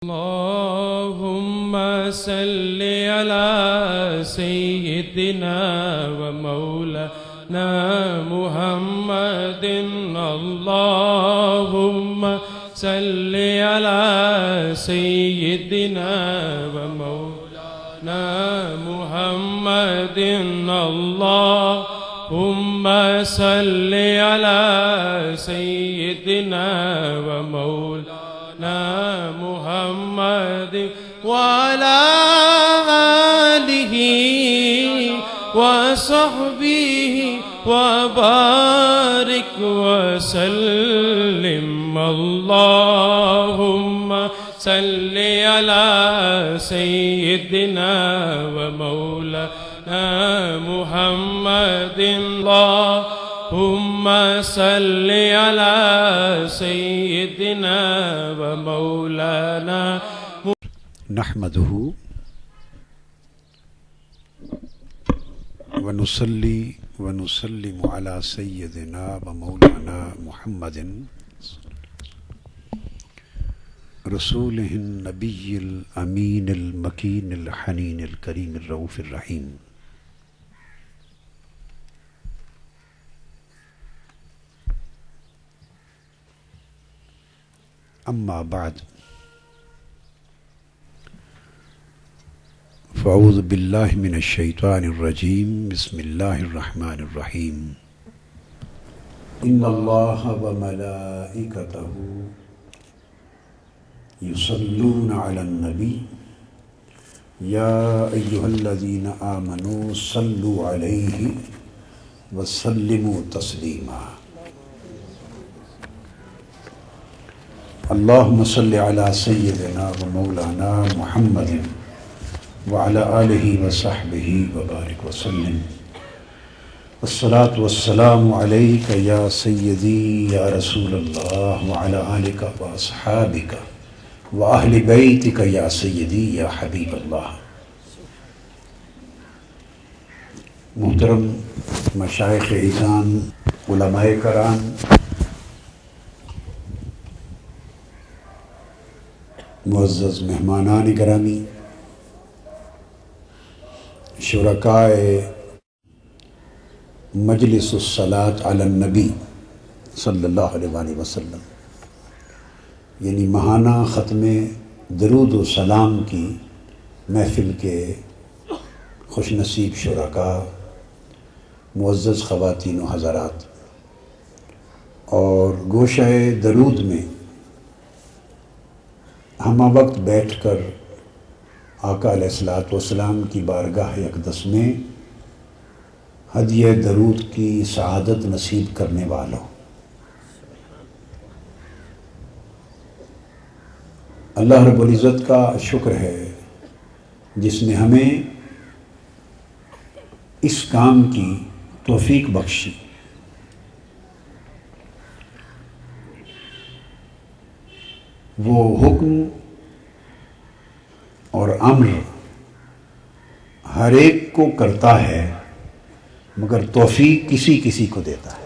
اللهم صل على سيدنا ومولانا محمد. اللهم صل على سيدنا ومولانا محمد. اللهم صل على سيدنا ومولانا محمد وعلى آله وصحبه وبارك وسلم. اللهم صل على سيدنا ومولانا محمد. اللهم صل على سيدنا ومولانا نحمده ونصلي ونسلم على سيدنا ومولانا محمد رسوله النبي الأمين المكين الحنين الكريم الرؤوف الرحيم. أما بعد، فأعوذ بالله من الشيطان الرجيم. بسم الله الرحمن الرحيم. إن الله وملائكته يصلون على النبي يا أيها الذين آمنوا صلوا عليه وسلموا تسليما. اللهم صل على سيدنا ومولانا محمد وعلى آله وصحبه وبارك وسلم. والصلاة والسلام عليك يا سيدي يا رسول الله وعلى آلك وأصحابك وأهل بيتك يا سيدي يا حبيب اللہ. محترم مشائخ اعزان، علماء کرام، معزز مہمانان گرامی، شرکائے مجلس الصلاۃ علی النبی صلی اللہ علیہ وآلہ وسلم، یعنی ماہانہ ختم درود و سلام کی محفل کے خوش نصیب شرکاء، معزز خواتین و حضرات، اور گوشہ درود میں ہمہ وقت بیٹھ کر آقا علیہ السلام کی بارگاہ اقدس میں ہدیہ درود کی سعادت نصیب کرنے والوں، اللہ رب العزت کا شکر ہے جس نے ہمیں اس کام کی توفیق بخشی. وہ حکم اور امر ہر ایک کو کرتا ہے، مگر توفیق کسی کسی کو دیتا ہے.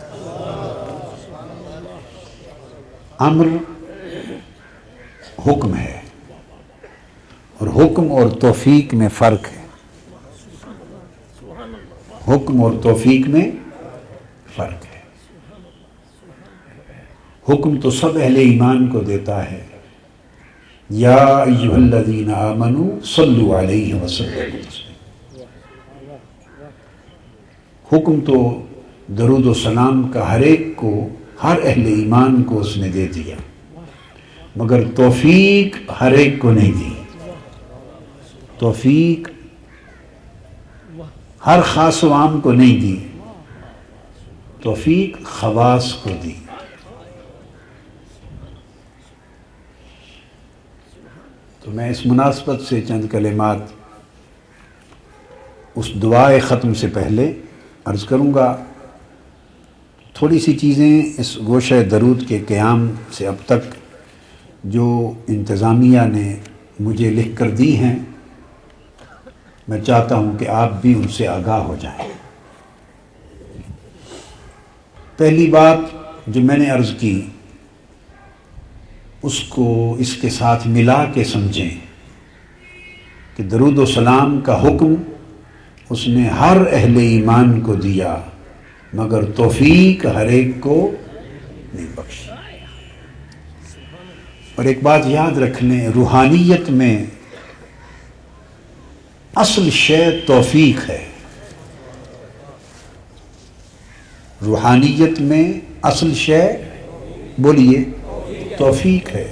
امر حکم ہے، اور حکم اور توفیق میں فرق ہے. حکم اور توفیق میں فرق ہے. حکم تو سب اہل ایمان کو دیتا ہے، یا ایھا الذین آمنوا صلوا علیہ وسلموا تسلیما. حکم تو درود و سلام کا ہر ایک کو، ہر اہل ایمان کو اس نے دے دیا، مگر توفیق ہر ایک کو نہیں دی. توفیق ہر خاص و عام کو نہیں دی، توفیق خواص کو دی. تو میں اس مناسبت سے چند کلمات اس دعائے ختم سے پہلے عرض کروں گا. تھوڑی سی چیزیں اس گوشہ درود کے قیام سے اب تک جو انتظامیہ نے مجھے لکھ کر دی ہیں، میں چاہتا ہوں کہ آپ بھی ان سے آگاہ ہو جائیں. پہلی بات جو میں نے عرض کی اس کو اس کے ساتھ ملا کے سمجھیں کہ درود و سلام کا حکم اس نے ہر اہل ایمان کو دیا، مگر توفیق ہر ایک کو نہیں بخشی۔ اور ایک بات یاد رکھ لیں، روحانیت میں اصل شے توفیق ہے۔ روحانیت میں اصل شے بولیے توفیق ہے،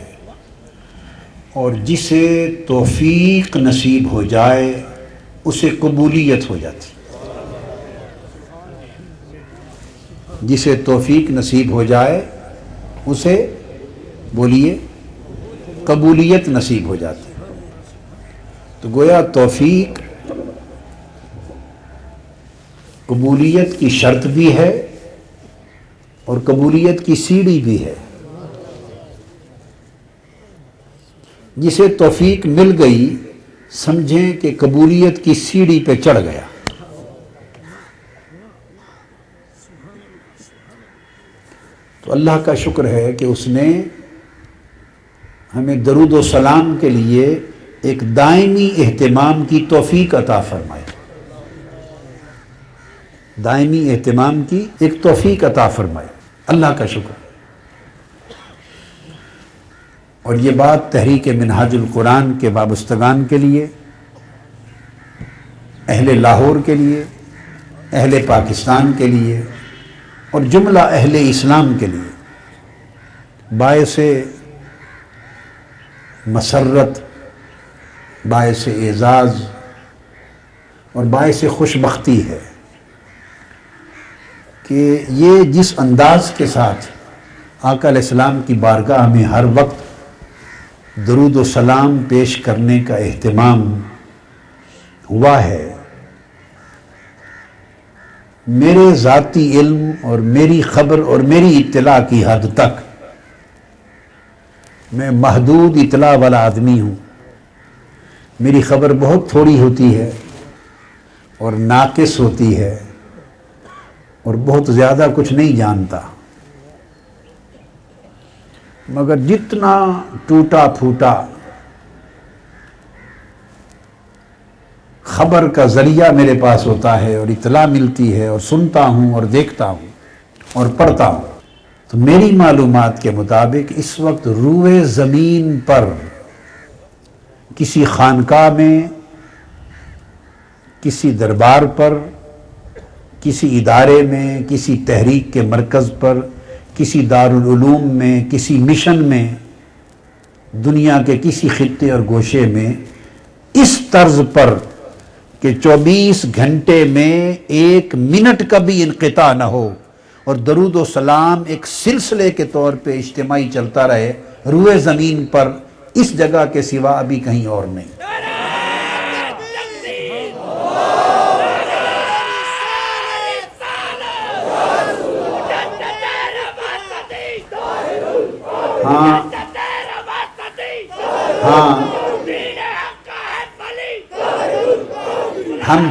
اور جسے توفیق نصیب ہو جائے اسے قبولیت ہو جاتی۔ جسے توفیق نصیب ہو جائے اسے بولیے قبولیت نصیب ہو جاتی۔ تو گویا توفیق قبولیت کی شرط بھی ہے اور قبولیت کی سیڑھی بھی ہے۔ جسے توفیق مل گئی سمجھیں کہ قبولیت کی سیڑھی پہ چڑھ گیا۔ تو اللہ کا شکر ہے کہ اس نے ہمیں درود و سلام کے لیے ایک دائمی اہتمام کی توفیق عطا فرمائی۔ دائمی اہتمام کی ایک توفیق عطا فرمائی، اللہ کا شکر۔ اور یہ بات تحریک منہاج القرآن کے وابستگان کے لیے، اہل لاہور کے لیے، اہل پاکستان کے لیے اور جملہ اہل اسلام کے لیے باعث مسرت، باعث اعزاز اور باعث خوش بختی ہے کہ یہ جس انداز کے ساتھ آقا علیہ السلام کی بارگاہ میں ہر وقت درود و سلام پیش کرنے کا اہتمام ہوا ہے، میرے ذاتی علم اور میری خبر اور میری اطلاع کی حد تک میں محدود اطلاع والا آدمی ہوں۔ میری خبر بہت تھوڑی ہوتی ہے اور ناقص ہوتی ہے اور بہت زیادہ کچھ نہیں جانتا، مگر جتنا ٹوٹا پھوٹا خبر کا ذریعہ میرے پاس ہوتا ہے اور اطلاع ملتی ہے اور سنتا ہوں اور دیکھتا ہوں اور پڑھتا ہوں، تو میری معلومات کے مطابق اس وقت روئے زمین پر کسی خانقاہ میں، کسی دربار پر، کسی ادارے میں، کسی تحریک کے مرکز پر، کسی دارالعلوم میں، کسی مشن میں، دنیا کے کسی خطے اور گوشے میں اس طرز پر کہ 24 گھنٹے میں 1 منٹ کا بھی انقطاع نہ ہو اور درود و سلام ایک سلسلے کے طور پہ اجتماعی چلتا رہے روئے زمین پر، اس جگہ کے سوا ابھی کہیں اور نہیں۔ ہاں ہم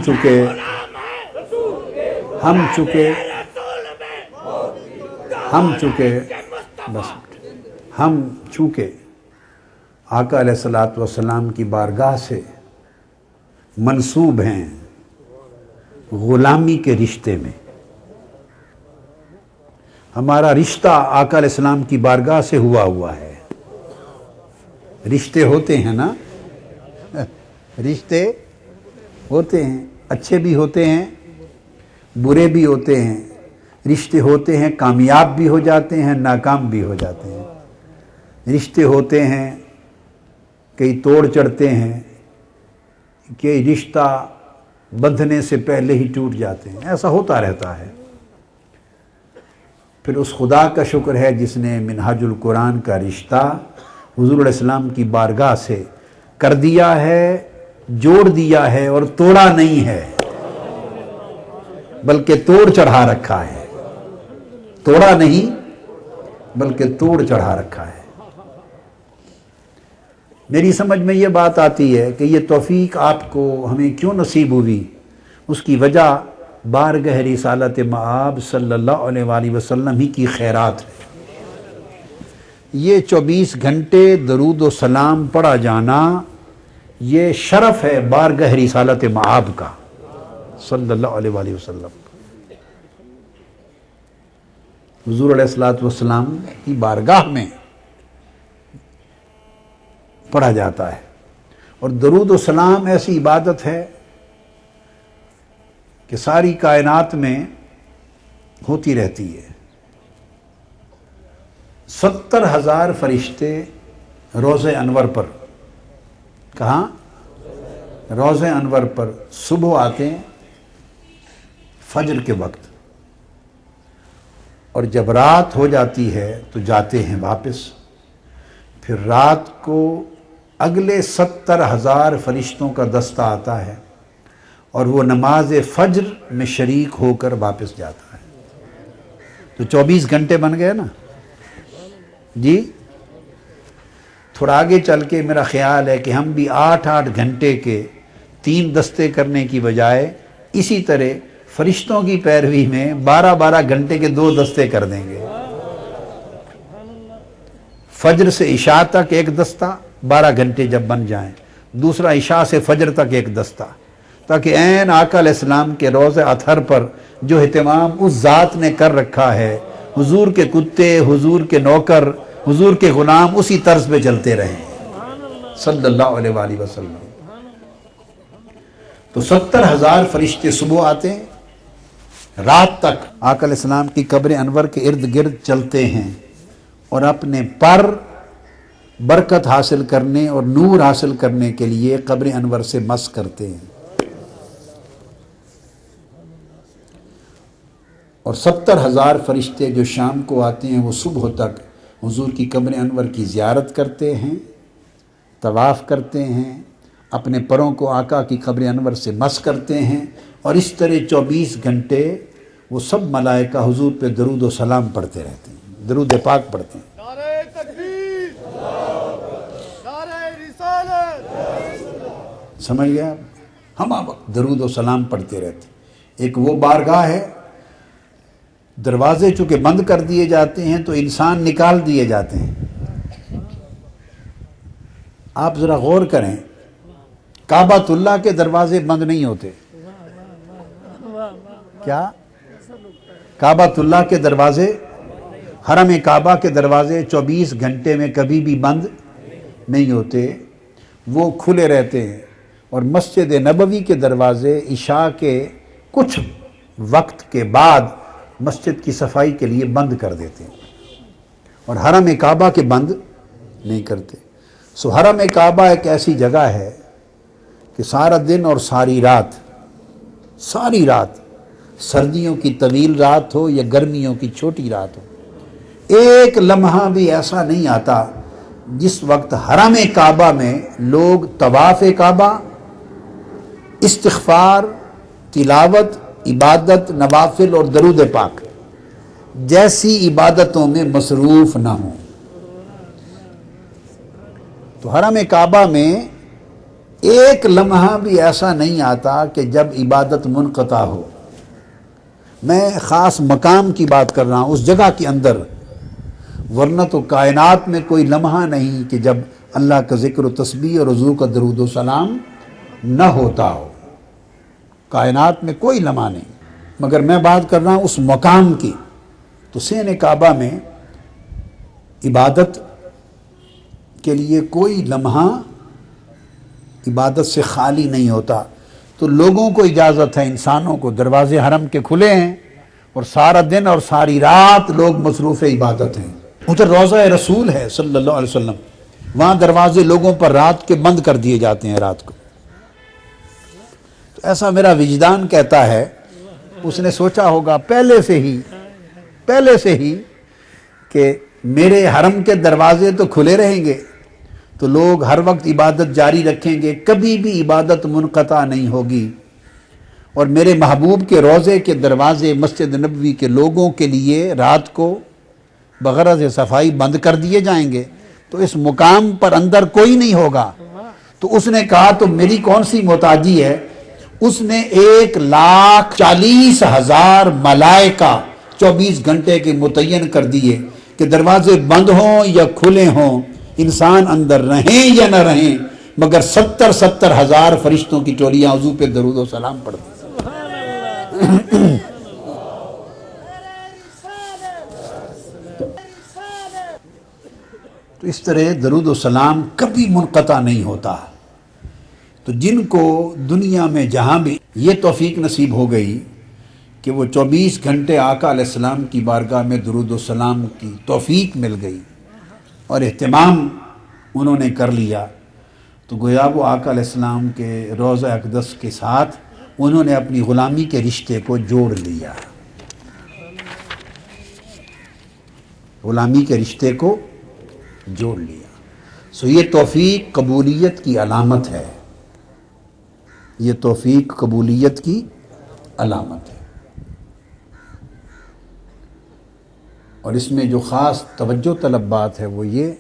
چونکہ آقا علیہ الصلوۃ والسلام کی بارگاہ سے منسوب ہیں غلامی کے رشتے میں، ہمارا رشتہ آقا علیہ السلام کی بارگاہ سے ہوا ہے۔ رشتے ہوتے ہیں نا، رشتے ہوتے ہیں، اچھے بھی ہوتے ہیں، برے بھی ہوتے ہیں، رشتے ہوتے ہیں کامیاب بھی ہو جاتے ہیں، ناکام بھی ہو جاتے ہیں، رشتے ہوتے ہیں کئی توڑ چڑھتے ہیں، کہ رشتہ بندھنے سے پہلے ہی ٹوٹ جاتے ہیں، ایسا ہوتا رہتا ہے۔ پھر اس خدا کا شکر ہے جس نے منہاج القرآن کا رشتہ حضور علیہ السلام کی بارگاہ سے کر دیا ہے، جوڑ دیا ہے اور توڑا نہیں ہے، بلکہ توڑ چڑھا رکھا ہے۔ توڑا نہیں بلکہ توڑ چڑھا رکھا ہے۔ میری سمجھ میں یہ بات آتی ہے کہ یہ توفیق آپ کو ہمیں کیوں نصیب ہوئی، اس کی وجہ بارگاہ رسالت مآب صلی اللہ علیہ وآلہ وسلم ہی کی خیرات ہے۔ یہ 24 گھنٹے درود و سلام پڑھا جانا یہ شرف ہے بارگاہ رسالت مآب کا صلی اللہ علیہ وآلہ وسلم۔ حضور علیہ الصلوۃ والسلام کی بارگاہ میں پڑھا جاتا ہے، اور درود و سلام ایسی عبادت ہے کہ ساری کائنات میں ہوتی رہتی ہے۔ 70,000 فرشتے روضہ انور پر، کہاں؟ روضہ انور پر صبح آتے ہیں فجر کے وقت، اور جب رات ہو جاتی ہے تو جاتے ہیں واپس۔ پھر رات کو اگلے 70,000 فرشتوں کا دستہ آتا ہے اور وہ نماز فجر میں شریک ہو کر واپس جاتا ہے۔ تو 24 گھنٹے بن گئے نا جی۔ تھوڑا آگے چل کے میرا خیال ہے کہ ہم بھی 8 گھنٹے کے 3 دستے کرنے کی بجائے اسی طرح فرشتوں کی پیروی میں 12 گھنٹے کے 2 دستے کر دیں گے۔ فجر سے عشاء تک ایک دستہ 12 گھنٹے جب بن جائیں، دوسرا عشاء سے فجر تک ایک دستہ، تاکہ عین آقا علیہ السلام کے روضہ اطہر پر جو اہتمام اس ذات نے کر رکھا ہے، حضور کے کتے، حضور کے نوکر، حضور کے غلام اسی طرز پہ چلتے رہیں صلی اللہ علیہ وآلہ وسلم۔ تو 70,000 فرشتے صبح آتے ہیں، رات تک آقا علیہ السلام کی قبر انور کے ارد گرد چلتے ہیں اور اپنے پر برکت حاصل کرنے اور نور حاصل کرنے کے لیے قبر انور سے مس کرتے ہیں۔ اور 70,000 فرشتے جو شام کو آتے ہیں وہ صبح تک حضور کی قبر انور کی زیارت کرتے ہیں، طواف کرتے ہیں، اپنے پروں کو آقا کی قبر انور سے مس کرتے ہیں، اور اس طرح 24 گھنٹے وہ سب ملائکہ حضور پہ درود و سلام پڑھتے رہتے ہیں، درود پاک پڑھتے ہیں۔ نعرہ تکبیر، نعرہ رسالت۔ سمجھ گیا؟ ہم وقت درود و سلام پڑھتے رہتے ہیں۔ ایک وہ بارگاہ ہے، دروازے چونکہ بند کر دیے جاتے ہیں تو انسان نکال دیے جاتے ہیں۔ آپ ذرا غور کریں، کعبۃ اللہ کے دروازے بند نہیں ہوتے، کیا؟ کعبۃ اللہ کے دروازے، حرم کعبہ کے دروازے 24 گھنٹے میں کبھی بھی بند نہیں ہوتے، وہ کھلے رہتے ہیں۔ اور مسجد نبوی کے دروازے عشاء کے کچھ وقت کے بعد مسجد کی صفائی کے لیے بند کر دیتے ہیں، اور حرم کعبہ کے بند نہیں کرتے۔ سو حرم کعبہ ایک ایسی جگہ ہے کہ سارا دن اور ساری رات، سردیوں کی طویل رات ہو یا گرمیوں کی چھوٹی رات ہو، ایک لمحہ بھی ایسا نہیں آتا جس وقت حرم کعبہ میں لوگ طواف کعبہ، استغفار، تلاوت، عبادت، نوافل اور درود پاک جیسی عبادتوں میں مصروف نہ ہوں۔ تو حرم کعبہ میں ایک لمحہ بھی ایسا نہیں آتا کہ جب عبادت منقطع ہو۔ میں خاص مقام کی بات کر رہا ہوں، اس جگہ کے اندر، ورنہ تو کائنات میں کوئی لمحہ نہیں کہ جب اللہ کا ذکر و تسبیح اور حضور کا درود و سلام نہ ہوتا ہو، کائنات میں کوئی لمحہ نہیں۔ مگر میں بات کر رہا ہوں اس مقام کی۔ تو سین کعبہ میں عبادت کے لیے کوئی لمحہ عبادت سے خالی نہیں ہوتا۔ تو لوگوں کو اجازت ہے، انسانوں کو، دروازے حرم کے کھلے ہیں اور سارا دن اور ساری رات لوگ مصروف عبادت ہیں۔ ادھر روضہ رسول ہے صلی اللہ علیہ وسلم، وہاں دروازے لوگوں پر رات کے بند کر دیے جاتے ہیں رات کو۔ تو ایسا میرا وجدان کہتا ہے، اس نے سوچا ہوگا پہلے سے ہی کہ میرے حرم کے دروازے تو کھلے رہیں گے تو لوگ ہر وقت عبادت جاری رکھیں گے، کبھی بھی عبادت منقطع نہیں ہوگی، اور میرے محبوب کے روضے کے دروازے مسجد نبوی کے لوگوں کے لیے رات کو بغرض صفائی بند کر دیے جائیں گے، تو اس مقام پر اندر کوئی نہیں ہوگا۔ تو اس نے کہا تو میری کون سی محتاجی ہے؟ اس نے 1,40,000 ملائکہ 24 گھنٹے کے متعین کر دیے کہ دروازے بند ہوں یا کھلے ہوں، انسان اندر رہیں یا نہ رہیں، مگر 70,000 فرشتوں کی ٹولیاں حضور پہ درود و سلام پڑھتی. تو اس طرح درود و سلام کبھی منقطع نہیں ہوتا. تو جن کو دنیا میں جہاں بھی یہ توفیق نصیب ہو گئی کہ وہ 24 گھنٹے آقا علیہ السلام کی بارگاہ میں درود و سلام کی توفیق مل گئی اور اہتمام انہوں نے کر لیا، تو گویا وہ آقا علیہ السلام کے روضہ اقدس کے ساتھ انہوں نے اپنی غلامی کے رشتے کو جوڑ لیا، غلامی کے رشتے کو جوڑ لیا. سو یہ توفیق قبولیت کی علامت ہے، یہ توفیق قبولیت کی علامت ہے. اور اس میں جو خاص توجہ طلب بات ہے وہ یہ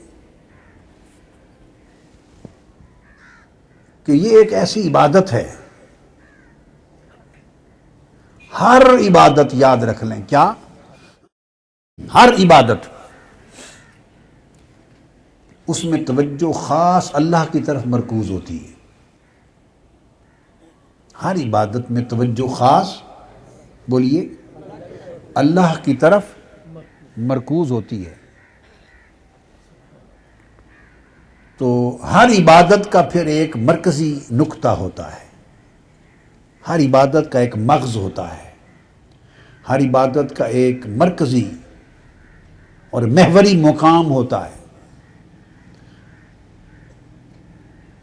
کہ یہ ایک ایسی عبادت ہے، ہر عبادت یاد رکھ لیں، کیا؟ ہر عبادت اس میں توجہ خاص اللہ کی طرف مرکوز ہوتی ہے. ہر عبادت میں توجہ خاص، بولیے، اللہ کی طرف مرکوز ہوتی ہے. تو ہر عبادت کا پھر ایک مرکزی نقطہ ہوتا ہے، ہر عبادت کا ایک مغز ہوتا ہے، ہر عبادت کا ایک مرکزی اور محوری مقام ہوتا ہے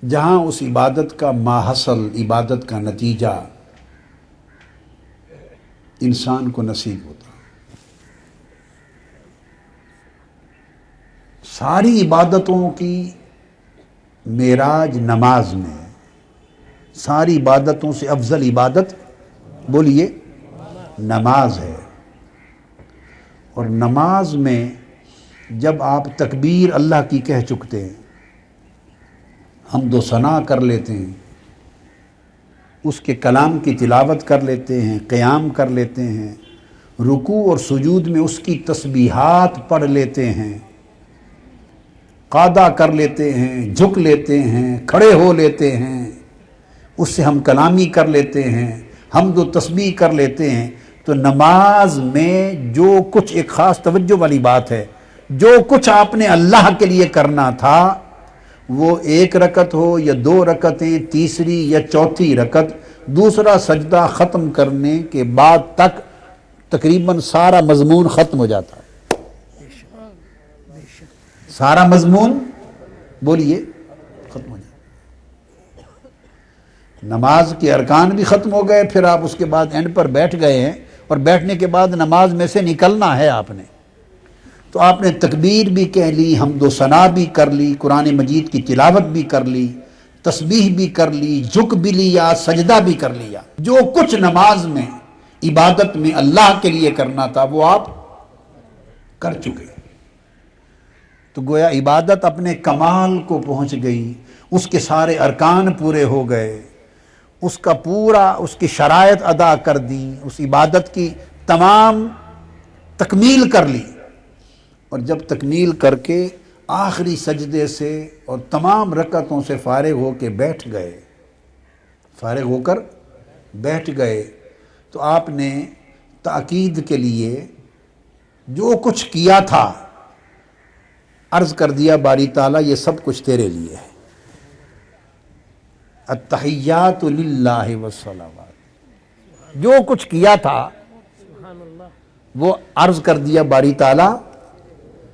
جہاں اس عبادت کا ماحصل، عبادت کا نتیجہ انسان کو نصیب ہوتا. ساری عبادتوں کی معراج نماز میں، ساری عبادتوں سے افضل عبادت، بولیے، نماز ہے. اور نماز میں جب آپ تکبیر اللہ کی کہہ چکتے ہیں، حمد و ثنا کر لیتے ہیں، اس کے کلام کی تلاوت کر لیتے ہیں، قیام کر لیتے ہیں، رکوع اور سجود میں اس کی تسبیحات پڑھ لیتے ہیں، قاعدہ کر لیتے ہیں، جھک لیتے ہیں، کھڑے ہو لیتے ہیں، اس سے ہم کلامی کر لیتے ہیں، حمد و تسبیح کر لیتے ہیں، تو نماز میں جو کچھ، ایک خاص توجہ والی بات ہے، جو کچھ آپ نے اللہ کے لیے کرنا تھا، وہ 1 رکعت ہو یا 2 رکعتیں، تیسری یا چوتھی رکعت، دوسرا سجدہ ختم کرنے کے بعد تک تقریباً سارا مضمون ختم ہو جاتا ہے. سارا مضمون، بولیے، ختم ہو جاتا. نماز کے ارکان بھی ختم ہو گئے، پھر آپ اس کے بعد اینڈ پر بیٹھ گئے ہیں، اور بیٹھنے کے بعد نماز میں سے نکلنا ہے آپ نے، تو آپ نے تکبیر بھی کہہ لی، حمد و ثنا بھی کر لی، قرآن مجید کی تلاوت بھی کر لی، تسبیح بھی کر لی، جھک بھی لیا، سجدہ بھی کر لیا. جو کچھ نماز میں، عبادت میں اللہ کے لیے کرنا تھا وہ آپ کر چکے. تو گویا عبادت اپنے کمال کو پہنچ گئی، اس کے سارے ارکان پورے ہو گئے، اس کا پورا، اس کی شرائط ادا کر دی، اس عبادت کی تمام تکمیل کر لی. اور جب تکمیل کر کے آخری سجدے سے اور تمام رکعتوں سے فارغ ہو کے بیٹھ گئے، فارغ ہو کر بیٹھ گئے، تو آپ نے تاکید کے لیے جو کچھ کیا تھا عرض کر دیا، باری تعالیٰ یہ سب کچھ تیرے لیے ہے. التحیات للہ والصلوات، جو کچھ کیا تھا وہ عرض کر دیا، باری تعالیٰ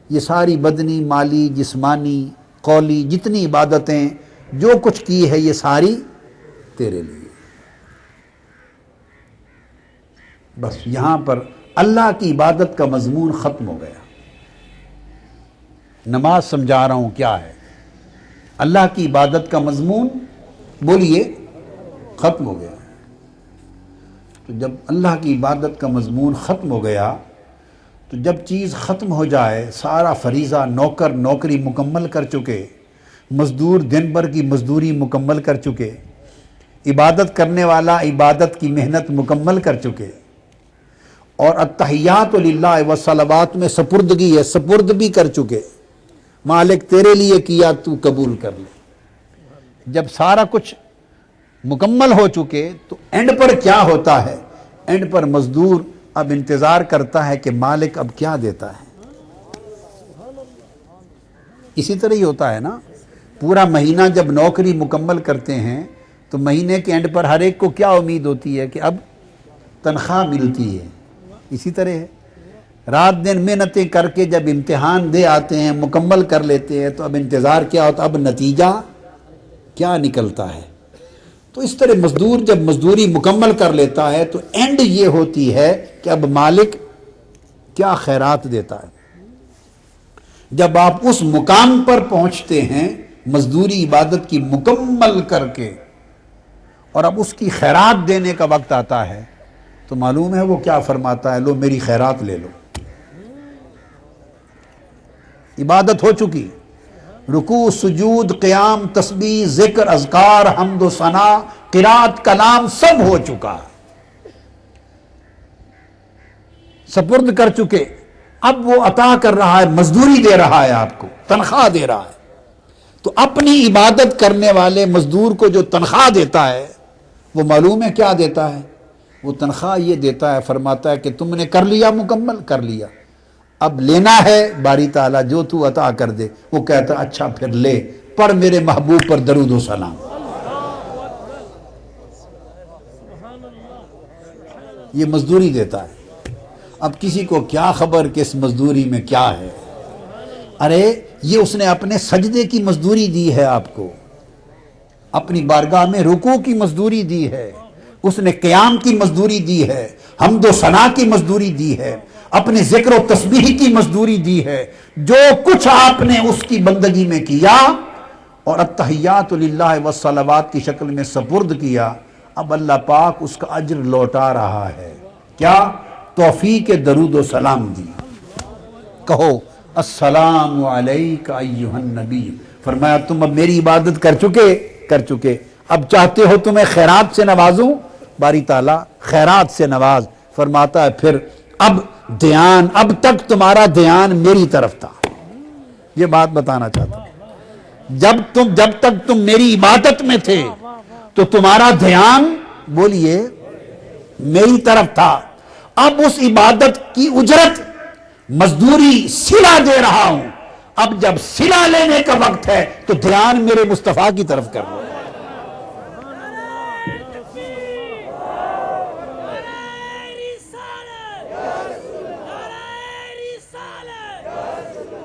یہ ساری بدنی، مالی، جسمانی، قولی، جتنی عبادتیں جو کچھ کی ہے یہ ساری تیرے لیے. بس یہاں پر اللہ کی عبادت کا مضمون ختم ہو گیا. نماز سمجھا رہا ہوں کیا ہے، اللہ کی عبادت کا مضمون، بولیے، ختم ہو گیا. تو جب اللہ کی عبادت کا مضمون ختم ہو گیا، تو جب چیز ختم ہو جائے، سارا فریضہ، نوکر نوکری مکمل کر چکے، مزدور دن بھر کی مزدوری مکمل کر چکے، عبادت کرنے والا عبادت کی محنت مکمل کر چکے، اور التحیات للہ والصلوات میں سپردگی ہے، سپرد بھی کر چکے، مالک تیرے لیے کیا تو قبول کر لے۔ جب سارا کچھ مکمل ہو چکے تو اینڈ پر کیا ہوتا ہے؟ اینڈ پر مزدور اب انتظار کرتا ہے کہ مالک اب کیا دیتا ہے۔ اسی طرح ہی ہوتا ہے نا، پورا مہینہ جب نوکری مکمل کرتے ہیں تو مہینے کے اینڈ پر ہر ایک کو کیا امید ہوتی ہے کہ اب تنخواہ ملتی ہے۔ اسی طرح ہے، رات دن محنتیں کر کے جب امتحان دے آتے ہیں، مکمل کر لیتے ہیں، تو اب انتظار کیا ہوتا، اب نتیجہ کیا نکلتا ہے۔ تو اس طرح مزدور جب مزدوری مکمل کر لیتا ہے تو اینڈ یہ ہوتی ہے کہ اب مالک کیا خیرات دیتا ہے۔ جب آپ اس مقام پر پہنچتے ہیں مزدوری عبادت کی مکمل کر کے اور اب اس کی خیرات دینے کا وقت آتا ہے تو معلوم ہے وہ کیا فرماتا ہے، لو میری خیرات لے لو۔ عبادت ہو چکی، رکوع، سجود، قیام، تسبیح، ذکر، اذکار، حمد و ثنا، قرات، کلام سب ہو چکا، سپرد کر چکے۔ اب وہ عطا کر رہا ہے، مزدوری دے رہا ہے، آپ کو تنخواہ دے رہا ہے۔ تو اپنی عبادت کرنے والے مزدور کو جو تنخواہ دیتا ہے وہ معلوم ہے کیا دیتا ہے؟ وہ تنخواہ یہ دیتا ہے، فرماتا ہے کہ تم نے کر لیا، مکمل کر لیا، اب لینا ہے باری تعالیٰ جو تو عطا کر دے۔ وہ کہتا ہے اچھا پھر لے، پڑھ میرے محبوب پر درود و سلام۔ یہ مزدوری دیتا ہے۔ اب کسی کو کیا خبر کہ اس مزدوری میں کیا ہے؟ ارے یہ اس نے اپنے سجدے کی مزدوری دی ہے، آپ کو اپنی بارگاہ میں رکوع کی مزدوری دی ہے، اس نے قیام کی مزدوری دی ہے، حمد و ثنا کی مزدوری دی ہے، اپنے ذکر و تسبیح کی مزدوری دی ہے۔ جو کچھ آپ نے اس کی بندگی میں کیا اور التحیات للہ والصلوات کی شکل میں سپرد کیا، اب اللہ پاک اس کا اجر لوٹا رہا ہے۔ کیا؟ توفیق درود و سلام دی۔ کہو السلام علیک ایھا النبی۔ فرمایا تم اب میری عبادت کر چکے، اب چاہتے ہو تمہیں خیرات سے نوازوں؟ باری تعالیٰ خیرات سے نواز۔ فرماتا ہے پھر اب دھیان، اب تک تمہارا دھیان میری طرف تھا۔ یہ بات بتانا چاہتا ہوں، جب تک تم میری عبادت میں تھے تو تمہارا دھیان، بولیے، میری طرف تھا۔ اب اس عبادت کی اجرت، مزدوری، صلہ دے رہا ہوں۔ اب جب صلہ لینے کا وقت ہے تو دھیان میرے مصطفیٰ کی طرف کر لو۔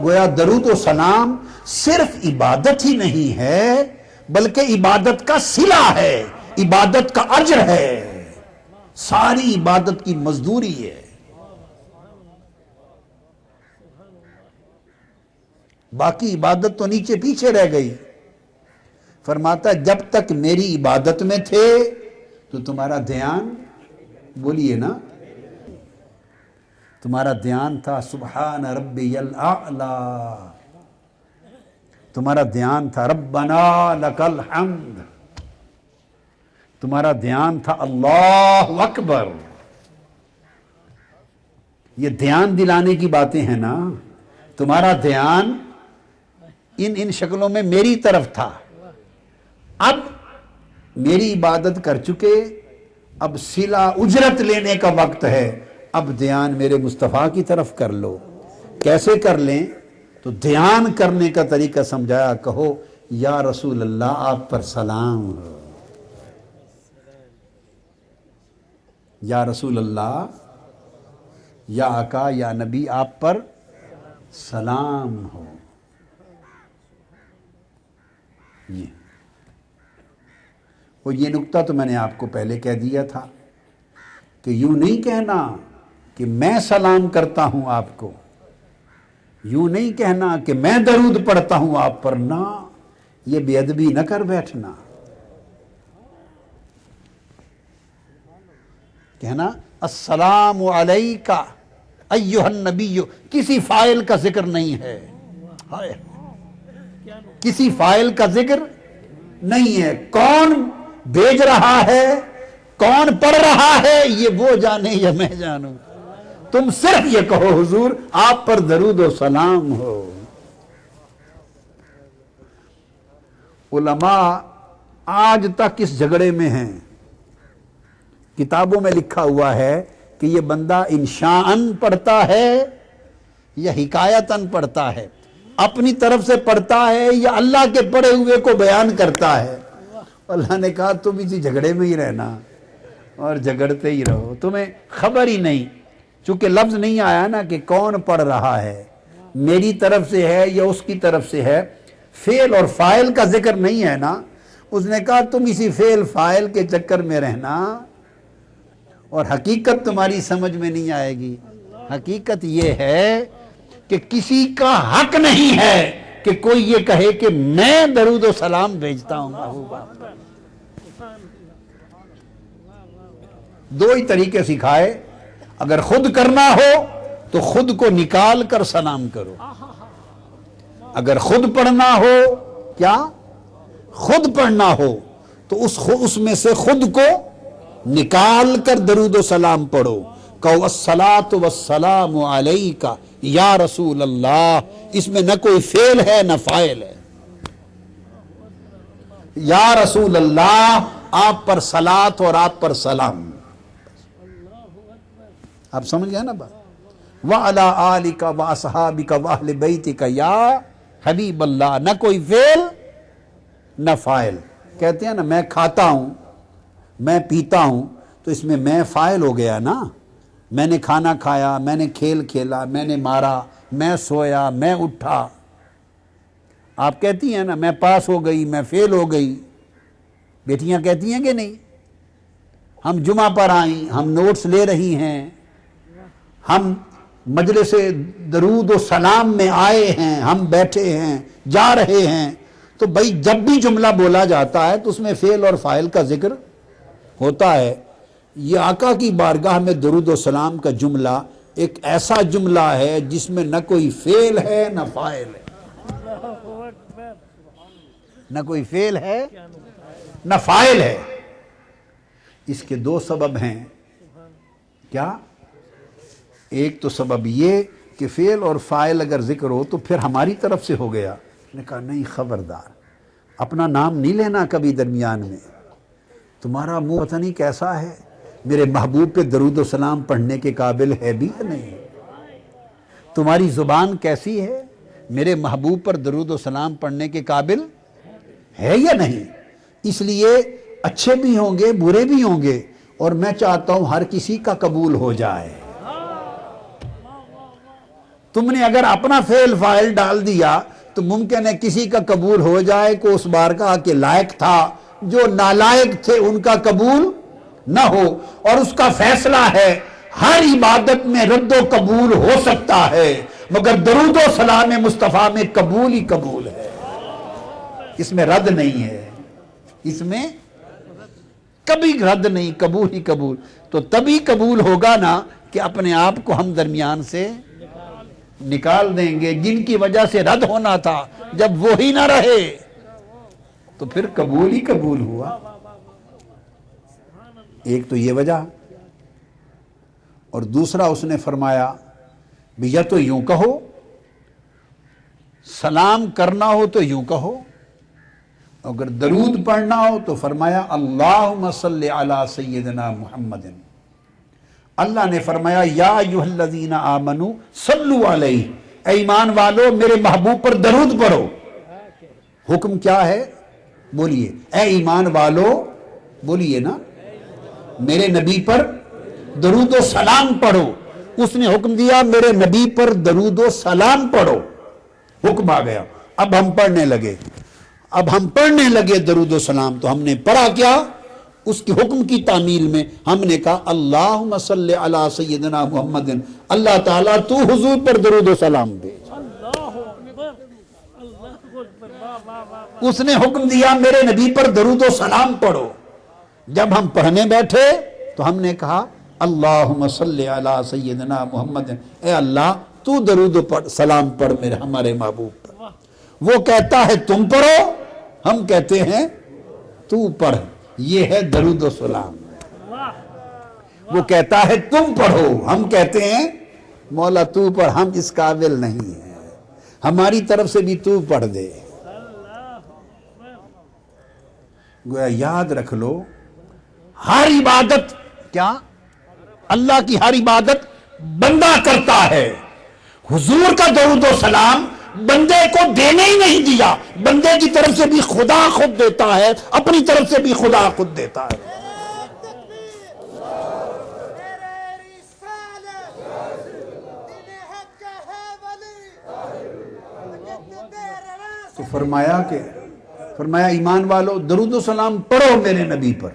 گویا درود و سلام صرف عبادت ہی نہیں ہے بلکہ عبادت کا صلہ ہے، عبادت کا اجر ہے، ساری عبادت کی مزدوری ہے۔ باقی عبادت تو نیچے پیچھے رہ گئی۔ فرماتا ہے جب تک میری عبادت میں تھے تو تمہارا دھیان، بولیے نا، تمہارا دھیان تھا سبحان ربی الاعلی، تمہارا دھیان تھا ربنا لک الحمد، تمہارا دھیان تھا اللہ اکبر۔ یہ دھیان دلانے کی باتیں ہیں نا، تمہارا دھیان ان شکلوں میں میری طرف تھا۔ اب میری عبادت کر چکے، اب صلہ اجرت لینے کا وقت ہے، اب دھیان میرے مصطفیٰ کی طرف کر لو۔ کیسے کر لیں؟ تو دھیان کرنے کا طریقہ سمجھایا، کہو یا رسول اللہ آپ پر سلام ہو، یا رسول اللہ، یا آقا، یا نبی آپ پر سلام ہو۔ یہ نکتہ تو میں نے آپ کو پہلے کہہ دیا تھا کہ یوں نہیں کہنا کہ میں سلام کرتا ہوں آپ کو، یوں نہیں کہنا کہ میں درود پڑھتا ہوں آپ پر، نہ، یہ بے ادبی نہ کر بیٹھنا۔ کہنا السلام علیکہ ایھا النبی، کسی فاعل کا ذکر نہیں ہے، کسی فاعل کا ذکر نہیں ہے۔ کون بھیج رہا ہے، کون پڑھ رہا ہے، یہ وہ جانے یا میں جانوں۔ تم صرف یہ کہو حضور آپ پر درود و سلام ہو۔ علماء آج تک اس جھگڑے میں ہیں، کتابوں میں لکھا ہوا ہے کہ یہ بندہ انشاءن پڑھتا ہے یا حکایتاً پڑھتا ہے، اپنی طرف سے پڑھتا ہے یا اللہ کے پڑھے ہوئے کو بیان کرتا ہے۔ اللہ نے کہا تم اسی جھگڑے میں ہی رہنا اور جھگڑتے ہی رہو، تمہیں خبر ہی نہیں، چونکہ لفظ نہیں آیا نا کہ کون پڑھ رہا ہے، میری طرف سے ہے یا اس کی طرف سے ہے، فعل اور فاعل کا ذکر نہیں ہے نا۔ اس نے کہا تم اسی فعل فاعل کے چکر میں رہنا اور حقیقت تمہاری سمجھ میں نہیں آئے گی۔ حقیقت یہ ہے کہ کسی کا حق نہیں ہے کہ کوئی یہ کہے کہ میں درود و سلام بھیجتا ہوں محبوبہ۔ دو ہی طریقے سکھائے، اگر خود کرنا ہو تو خود کو نکال کر سلام کرو، اگر خود پڑھنا ہو، کیا خود پڑھنا ہو تو اس میں سے خود کو نکال کر درود و سلام پڑھو، کہو الصلاۃ والسلام علیک یا رسول اللہ، اس میں نہ کوئی فعل ہے نہ فاعل ہے، یا رسول اللہ آپ پر صلاۃ اور آپ پر سلام۔ آپ سمجھ گئے نا بات؟ وَعَلَىٰ آلِكَ وَأَصْحَابِكَ وَأَهْلِ بَيْتِكَ یا حبیب اللہ، نہ کوئی فعل نہ فاعل۔ کہتے ہیں نا میں کھاتا ہوں میں پیتا ہوں تو اس میں میں فاعل ہو گیا نا، میں نے کھانا کھایا، میں نے کھیل کھیلا، میں نے مارا، میں سویا، میں اٹھا۔ آپ کہتی ہیں نا میں پاس ہو گئی، میں فیل ہو گئی، بیٹیاں کہتی ہیں کہ نہیں؟ ہم جمعہ پر آئیں، ہم نوٹس لے رہی ہیں، ہم مجلس درود و سلام میں آئے ہیں، ہم بیٹھے ہیں، جا رہے ہیں، تو بھائی جب بھی جملہ بولا جاتا ہے تو اس میں فعل اور فاعل کا ذکر ہوتا ہے۔ یہ آقا کی بارگاہ میں درود و سلام کا جملہ ایک ایسا جملہ ہے جس میں نہ کوئی فعل ہے نہ فاعل ہے، نہ کوئی فعل ہے نہ فاعل ہے۔ اس کے دو سبب ہیں، کیا؟ ایک تو سبب یہ کہ فعل اور فاعل اگر ذکر ہو تو پھر ہماری طرف سے ہو گیا۔ نے کہا نہیں، خبردار، اپنا نام نہیں لینا کبھی درمیان میں، تمہارا منہ پتہ نہیں کیسا ہے، میرے محبوب پہ درود و سلام پڑھنے کے قابل ہے بھی یا نہیں، تمہاری زبان کیسی ہے، میرے محبوب پر درود و سلام پڑھنے کے قابل ہے یا نہیں۔ اس لیے اچھے بھی ہوں گے برے بھی ہوں گے، اور میں چاہتا ہوں ہر کسی کا قبول ہو جائے۔ تم نے اگر اپنا فعل فاعل ڈال دیا تو ممکن ہے کسی کا قبول ہو جائے کو اس بارگاہ کے لائق تھا، جو نالائق تھے ان کا قبول نہ ہو، اور اس کا فیصلہ ہے ہر عبادت میں رد و قبول ہو سکتا ہے، مگر درود و سلام مصطفیٰ میں قبول ہی قبول ہے، اس میں رد نہیں ہے، اس میں کبھی رد نہیں، قبول ہی قبول۔ تو تبھی قبول ہوگا نا کہ اپنے آپ کو ہم درمیان سے نکال دیں گے، جن کی وجہ سے رد ہونا تھا، جب وہی نہ رہے تو پھر قبول ہی قبول ہوا۔ ایک تو یہ وجہ، اور دوسرا اس نے فرمایا بھی یا تو یوں کہو، سلام کرنا ہو تو یوں کہو، اگر درود پڑھنا ہو تو فرمایا اللہم صلی علی سیدنا محمد۔ اللہ نے فرمایا یا ایھا الذین آمنوا صلوا علیہ، اے ایمان والو میرے محبوب پر درود پڑھو۔ حکم کیا ہے؟ بولیے، اے ایمان والو، بولیے نا، میرے نبی پر درود و سلام پڑھو۔ اس نے حکم دیا میرے نبی پر درود و سلام پڑھو، حکم آ گیا۔ اب ہم پڑھنے لگے درود و سلام، تو ہم نے پڑھا کیا؟ اس کے حکم کی تعمیل میں ہم نے کہا اللہم صلی علی سیدنا محمد، اللہ تعالیٰ تو حضور پر درود و سلام دے۔ اس نے حکم دیا میرے نبی پر درود و سلام پڑھو۔ جب ہم پڑھنے بیٹھے تو ہم نے کہا اللہم صلی علی سیدنا محمد، اے اللہ تو درود و سلام پڑھ میرے ہمارے محبوب پر۔ وہ کہتا ہے تم پڑھو، ہم کہتے ہیں تو پڑھ، یہ ہے درود و سلام۔ وہ کہتا ہے تم پڑھو، ہم کہتے ہیں مولا تو پڑھ، ہم اس قابل نہیں ہیں، ہماری طرف سے بھی تو پڑھ دے۔ گویا یاد رکھ لو، ہر عبادت کیا؟ اللہ کی ہر عبادت بندہ کرتا ہے۔ حضور کا درود و سلام بندے کو دینے ہی نہیں دیا، بندے کی طرف سے بھی خدا خود دیتا ہے، اپنی طرف سے بھی خدا خود دیتا ہے۔ تو فرمایا ایمان والو درود و سلام پڑھو میرے نبی پر۔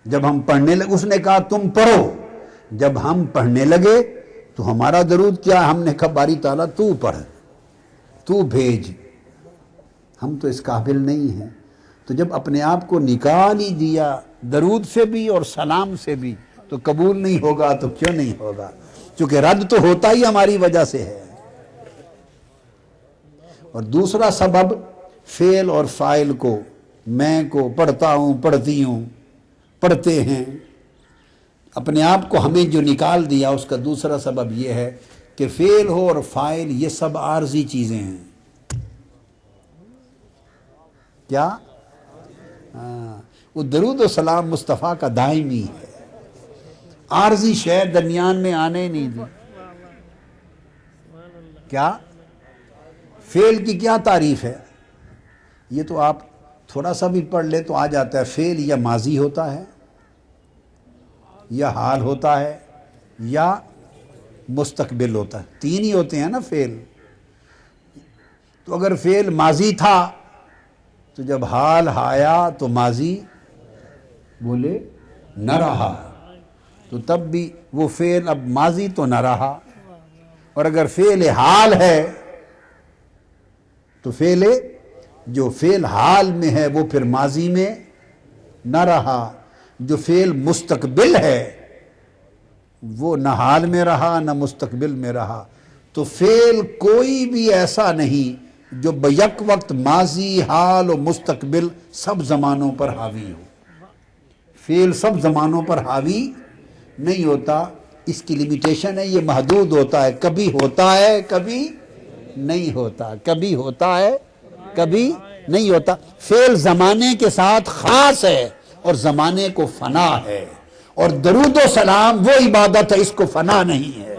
جب ہم پڑھنے لگے، اس نے کہا تم پڑھو، جب ہم پڑھنے لگے تو ہمارا درود کیا؟ ہم نے کہا باری تعالیٰ تو پڑھ، تو بھیج، ہم تو اس قابل نہیں ہیں۔ تو جب اپنے آپ کو نکال ہی دیا درود سے بھی اور سلام سے بھی تو قبول نہیں ہوگا تو کیوں نہیں ہوگا؟ چونکہ رد تو ہوتا ہی ہماری وجہ سے ہے۔ اور دوسرا سبب فعل اور فاعل کو، میں کو، پڑھتا ہوں، پڑھتی ہوں، پڑھتے ہیں، اپنے آپ کو ہمیں جو نکال دیا، اس کا دوسرا سبب یہ ہے کہ فعل ہو اور فاعل یہ سب عارضی چیزیں ہیں۔ کیا؟ وہ درود و سلام مصطفیٰ کا دائمی ہے، عارضی شے درمیان میں آنے نہیں دی۔ کیا؟ فعل کی کیا تعریف ہے؟ یہ تو آپ تھوڑا سا بھی پڑھ لے تو آ جاتا ہے۔ فعل یا ماضی ہوتا ہے، یا حال ہوتا ہے، یا مستقبل ہوتا ہے، تین ہی ہوتے ہیں نا فعل۔ تو اگر فعل ماضی تھا تو جب حال آیا تو ماضی بولے نہ رہا، تو تب بھی وہ فعل اب ماضی تو نہ رہا۔ اور اگر فعل حال ہے تو فعل جو فعل حال میں ہے وہ پھر ماضی میں نہ رہا، جو فعل مستقبل ہے وہ نہ حال میں رہا نہ مستقبل میں رہا۔ تو فعل کوئی بھی ایسا نہیں جو بیک وقت ماضی، حال اور مستقبل سب زمانوں پر حاوی ہو۔ فعل سب زمانوں پر حاوی نہیں ہوتا، اس کی لیمیٹیشن ہے، یہ محدود ہوتا ہے، کبھی ہوتا ہے کبھی نہیں ہوتا، کبھی ہوتا ہے کبھی نہیں ہوتا۔ فعل زمانے کے ساتھ خاص ہے اور زمانے کو فنا ہے، اور درود و سلام وہ عبادت ہے، اس کو فنا نہیں ہے،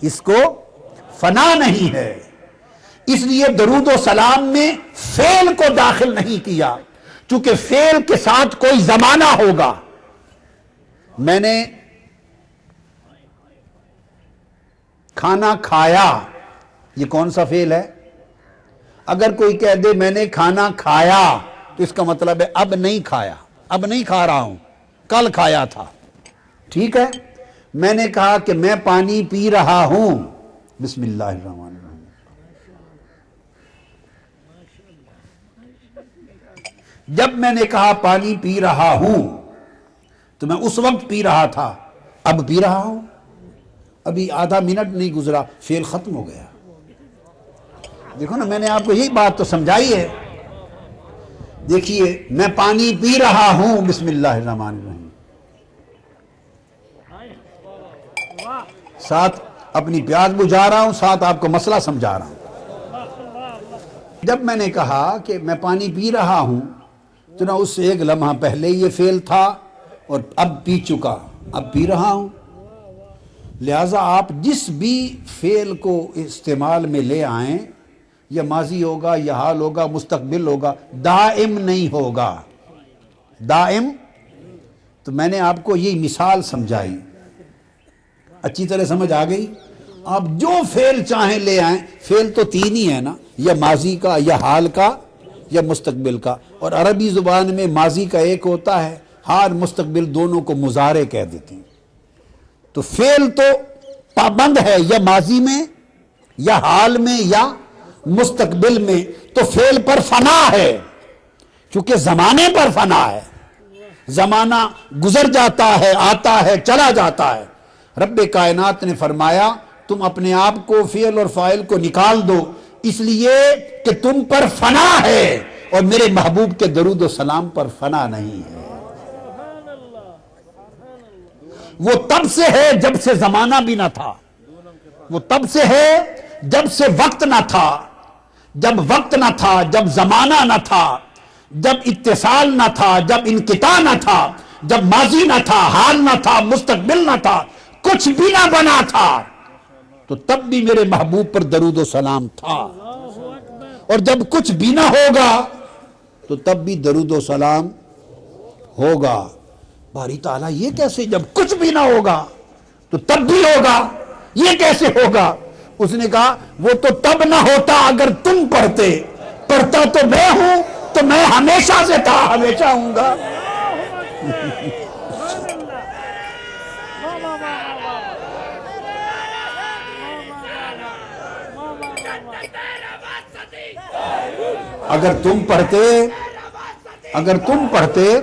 اس کو فنا نہیں ہے۔ اس لیے درود و سلام میں فعل کو داخل نہیں کیا، چونکہ فعل کے ساتھ کوئی زمانہ ہوگا۔ میں نے کھانا کھایا، یہ کون سا فعل ہے؟ اگر کوئی کہہ دے میں نے کھانا کھایا تو اس کا مطلب ہے اب نہیں کھایا، اب نہیں کھا رہا ہوں، کل کھایا تھا، ٹھیک ہے۔ میں نے کہا کہ میں پانی پی رہا ہوں، بسم اللہ الرحمن الرحیم، جب میں نے کہا پانی پی رہا ہوں تو میں اس وقت پی رہا تھا، اب پی رہا ہوں، ابھی آدھا منٹ نہیں گزرا فعل ختم ہو گیا۔ دیکھو نا، میں نے آپ کو یہی بات تو سمجھائی ہے۔ دیکھیے، میں پانی پی رہا ہوں، بسم اللہ الرحمن الرحیم، ساتھ اپنی پیاس بجھا رہا ہوں، ساتھ آپ کو مسئلہ سمجھا رہا ہوں۔ جب میں نے کہا کہ میں پانی پی رہا ہوں تو نہ اس سے ایک لمحہ پہلے یہ فعل تھا اور اب پی چکا، اب پی رہا ہوں۔ لہٰذا آپ جس بھی فعل کو استعمال میں لے آئیں، یا ماضی ہوگا یا حال ہوگا مستقبل ہوگا، دائم نہیں ہوگا، دائم۔ تو میں نے آپ کو یہ مثال سمجھائی، اچھی طرح سمجھ آ گئی؟ آپ جو فعل چاہیں لے آئیں، فعل تو تین ہی ہے نا، یا ماضی کا یا حال کا یا مستقبل کا، اور عربی زبان میں ماضی کا ایک ہوتا ہے، حال مستقبل دونوں کو مضارع کہہ دیتے ہیں۔ تو فعل تو پابند ہے یا ماضی میں یا حال میں یا مستقبل میں، تو فعل پر فنا ہے، چونکہ زمانے پر فنا ہے، زمانہ گزر جاتا ہے، آتا ہے، چلا جاتا ہے۔ رب کائنات نے فرمایا تم اپنے آپ کو فعل اور فاعل کو نکال دو، اس لیے کہ تم پر فنا ہے اور میرے محبوب کے درود و سلام پر فنا نہیں ہے۔ وہ تب سے ہے جب سے زمانہ بھی نہ تھا، وہ تب سے ہے جب سے وقت نہ تھا، جب وقت نہ تھا، جب زمانہ نہ تھا، جب اتصال نہ تھا، جب انقطاع نہ تھا، جب ماضی نہ تھا، حال نہ تھا، مستقبل نہ تھا، کچھ بھی نہ بنا تھا، تو تب بھی میرے محبوب پر درود و سلام تھا، اور جب کچھ بھی نہ ہوگا تو تب بھی درود و سلام ہوگا۔ باری تعالیٰ یہ کیسے، جب کچھ بھی نہ ہوگا تو تب بھی ہوگا، یہ کیسے ہوگا؟ اس نے کہا وہ تو تب نہ ہوتا اگر تم پڑھتے، پڑھتا تو میں ہوں، تو میں ہمیشہ سے تھا، ہمیشہ ہوں گا۔ اگر تم پڑھتے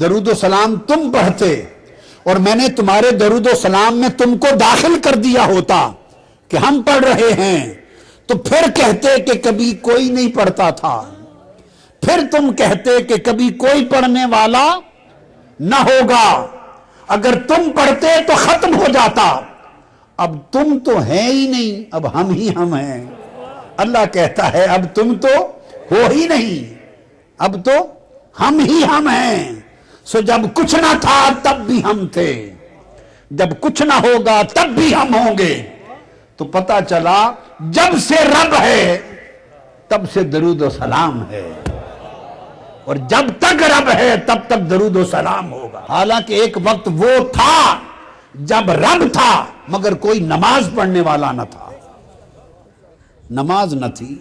درود و سلام، تم پڑھتے، اور میں نے تمہارے درود و سلام میں تم کو داخل کر دیا ہوتا کہ ہم پڑھ رہے ہیں، تو پھر کہتے کہ کبھی کوئی نہیں پڑھتا تھا، پھر تم کہتے کہ کبھی کوئی پڑھنے والا نہ ہوگا، اگر تم پڑھتے تو ختم ہو جاتا، اب تم تو ہیں ہی نہیں، اب ہم ہی ہم ہیں۔ اللہ کہتا ہے اب تم تو ہو ہی نہیں، اب تو ہم ہی ہم ہیں۔ سو جب کچھ نہ تھا تب بھی ہم تھے، جب کچھ نہ ہوگا تب بھی ہم ہوں گے، تو پتہ چلا جب سے رب ہے تب سے درود و سلام ہے، اور جب تک رب ہے تب تک درود و سلام ہوگا۔ حالانکہ ایک وقت وہ تھا جب رب تھا مگر کوئی نماز پڑھنے والا نہ تھا، نماز نہ تھی۔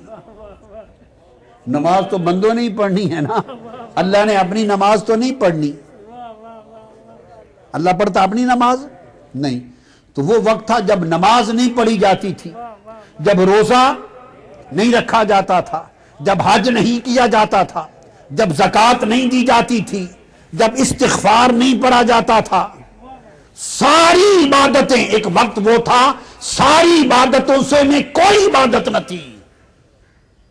نماز تو بندوں نے ہی پڑھنی ہے نا، اللہ نے اپنی نماز تو نہیں پڑھنی، اللہ پڑھتا اپنی نماز نہیں۔ تو وہ وقت تھا جب نماز نہیں پڑھی جاتی تھی، جب روزہ نہیں رکھا جاتا تھا، جب حج نہیں کیا جاتا تھا، جب زکوٰۃ نہیں دی جاتی تھی، جب استغفار نہیں پڑھا جاتا تھا، ساری عبادتیں، ایک وقت وہ تھا ساری عبادتوں سے میں کوئی عبادت نہ تھی،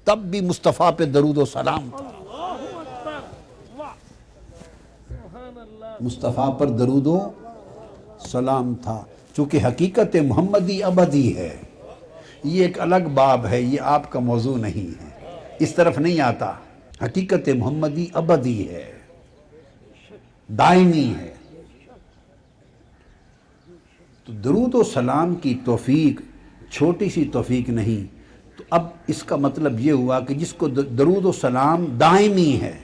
تب بھی مصطفیٰ پہ درود و سلام تھا، مصطفیٰ پر درود و سلام تھا۔ چونکہ حقیقت محمدی ابدی ہے، یہ ایک الگ باب ہے، یہ آپ کا موضوع نہیں ہے، اس طرف نہیں آتا۔ حقیقت محمدی ابدی ہے، دائمی ہے۔ تو درود و سلام کی توفیق چھوٹی سی توفیق نہیں، تو اب اس کا مطلب یہ ہوا کہ جس کو درود و سلام دائمی ہے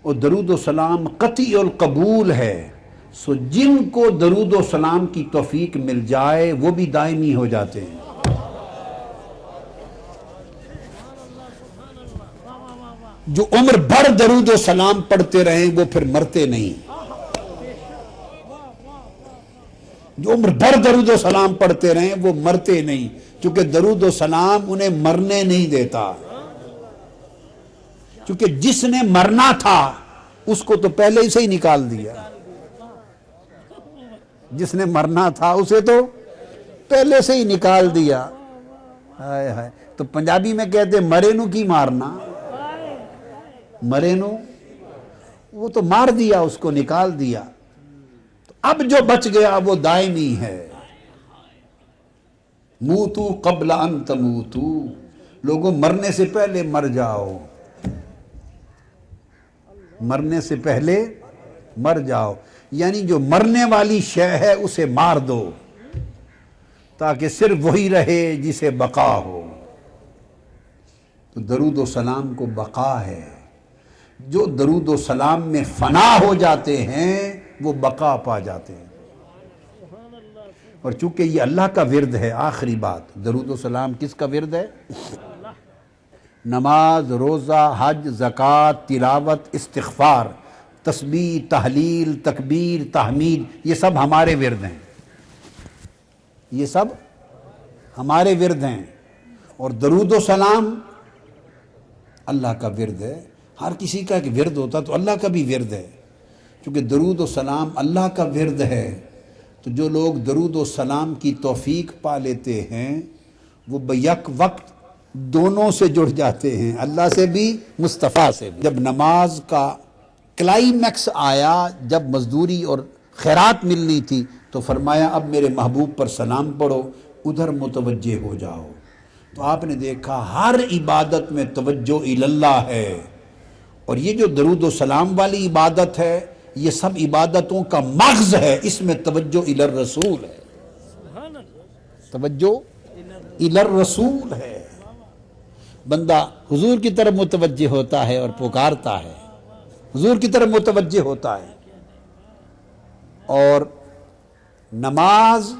اور درود و سلام قطعی القبول ہے، سو جن کو درود و سلام کی توفیق مل جائے وہ بھی دائمی ہو جاتے ہیں۔ جو عمر بھر درود و سلام پڑھتے رہیں وہ پھر مرتے نہیں، جو عمر بھر درود و سلام پڑھتے رہیں وہ مرتے نہیں، چونکہ درود و سلام انہیں مرنے نہیں دیتا، چونکہ جس نے مرنا تھا اس کو تو پہلے ہی سے ہی نکال دیا، جس نے مرنا تھا اسے تو پہلے سے ہی نکال دیا۔ ہائے ہائے، تو پنجابی میں کہتے مرے نو کی مارنا، مرے نو، وہ تو مار دیا، اس کو نکال دیا، تو اب جو بچ گیا وہ دائمی ہے۔ موتو قبل ان تموتو، لوگوں مرنے سے پہلے مر جاؤ، مرنے سے پہلے مر جاؤ، یعنی جو مرنے والی شے ہے اسے مار دو تاکہ صرف وہی رہے جسے بقا ہو۔ تو درود و سلام کو بقا ہے، جو درود و سلام میں فنا ہو جاتے ہیں وہ بقا پا جاتے ہیں، اور چونکہ یہ اللہ کا ورد ہے، آخری بات، درود و سلام کس کا ورد ہے؟ نماز، روزہ، حج، زکوٰۃ، تلاوت، استغفار، تسبیح، تحلیل، تکبیر، تحمید، یہ سب ہمارے ورد ہیں، یہ سب ہمارے ورد ہیں، اور درود و سلام اللہ کا ورد ہے۔ ہر کسی کا ایک ورد ہوتا تو اللہ کا بھی ورد ہے، چونکہ درود و سلام اللہ کا ورد ہے، تو جو لوگ درود و سلام کی توفیق پا لیتے ہیں وہ بیک وقت دونوں سے جڑ جاتے ہیں، اللہ سے بھی، مصطفیٰ سے بھی۔ جب نماز کا کلائمیکس آیا جب مزدوری اور خیرات ملنی تھی تو فرمایا اب میرے محبوب پر سلام پڑھو، ادھر متوجہ ہو جاؤ۔ تو آپ نے دیکھا ہر عبادت میں توجہ اللہ ہے، اور یہ جو درود و سلام والی عبادت ہے یہ سب عبادتوں کا مغز ہے، اس میں توجہ الرسول ہے، توجہ الرسول ہے۔ بندہ حضور کی طرف متوجہ ہوتا ہے اور پکارتا ہے، حضور کی طرف متوجہ ہوتا ہے۔ اور نماز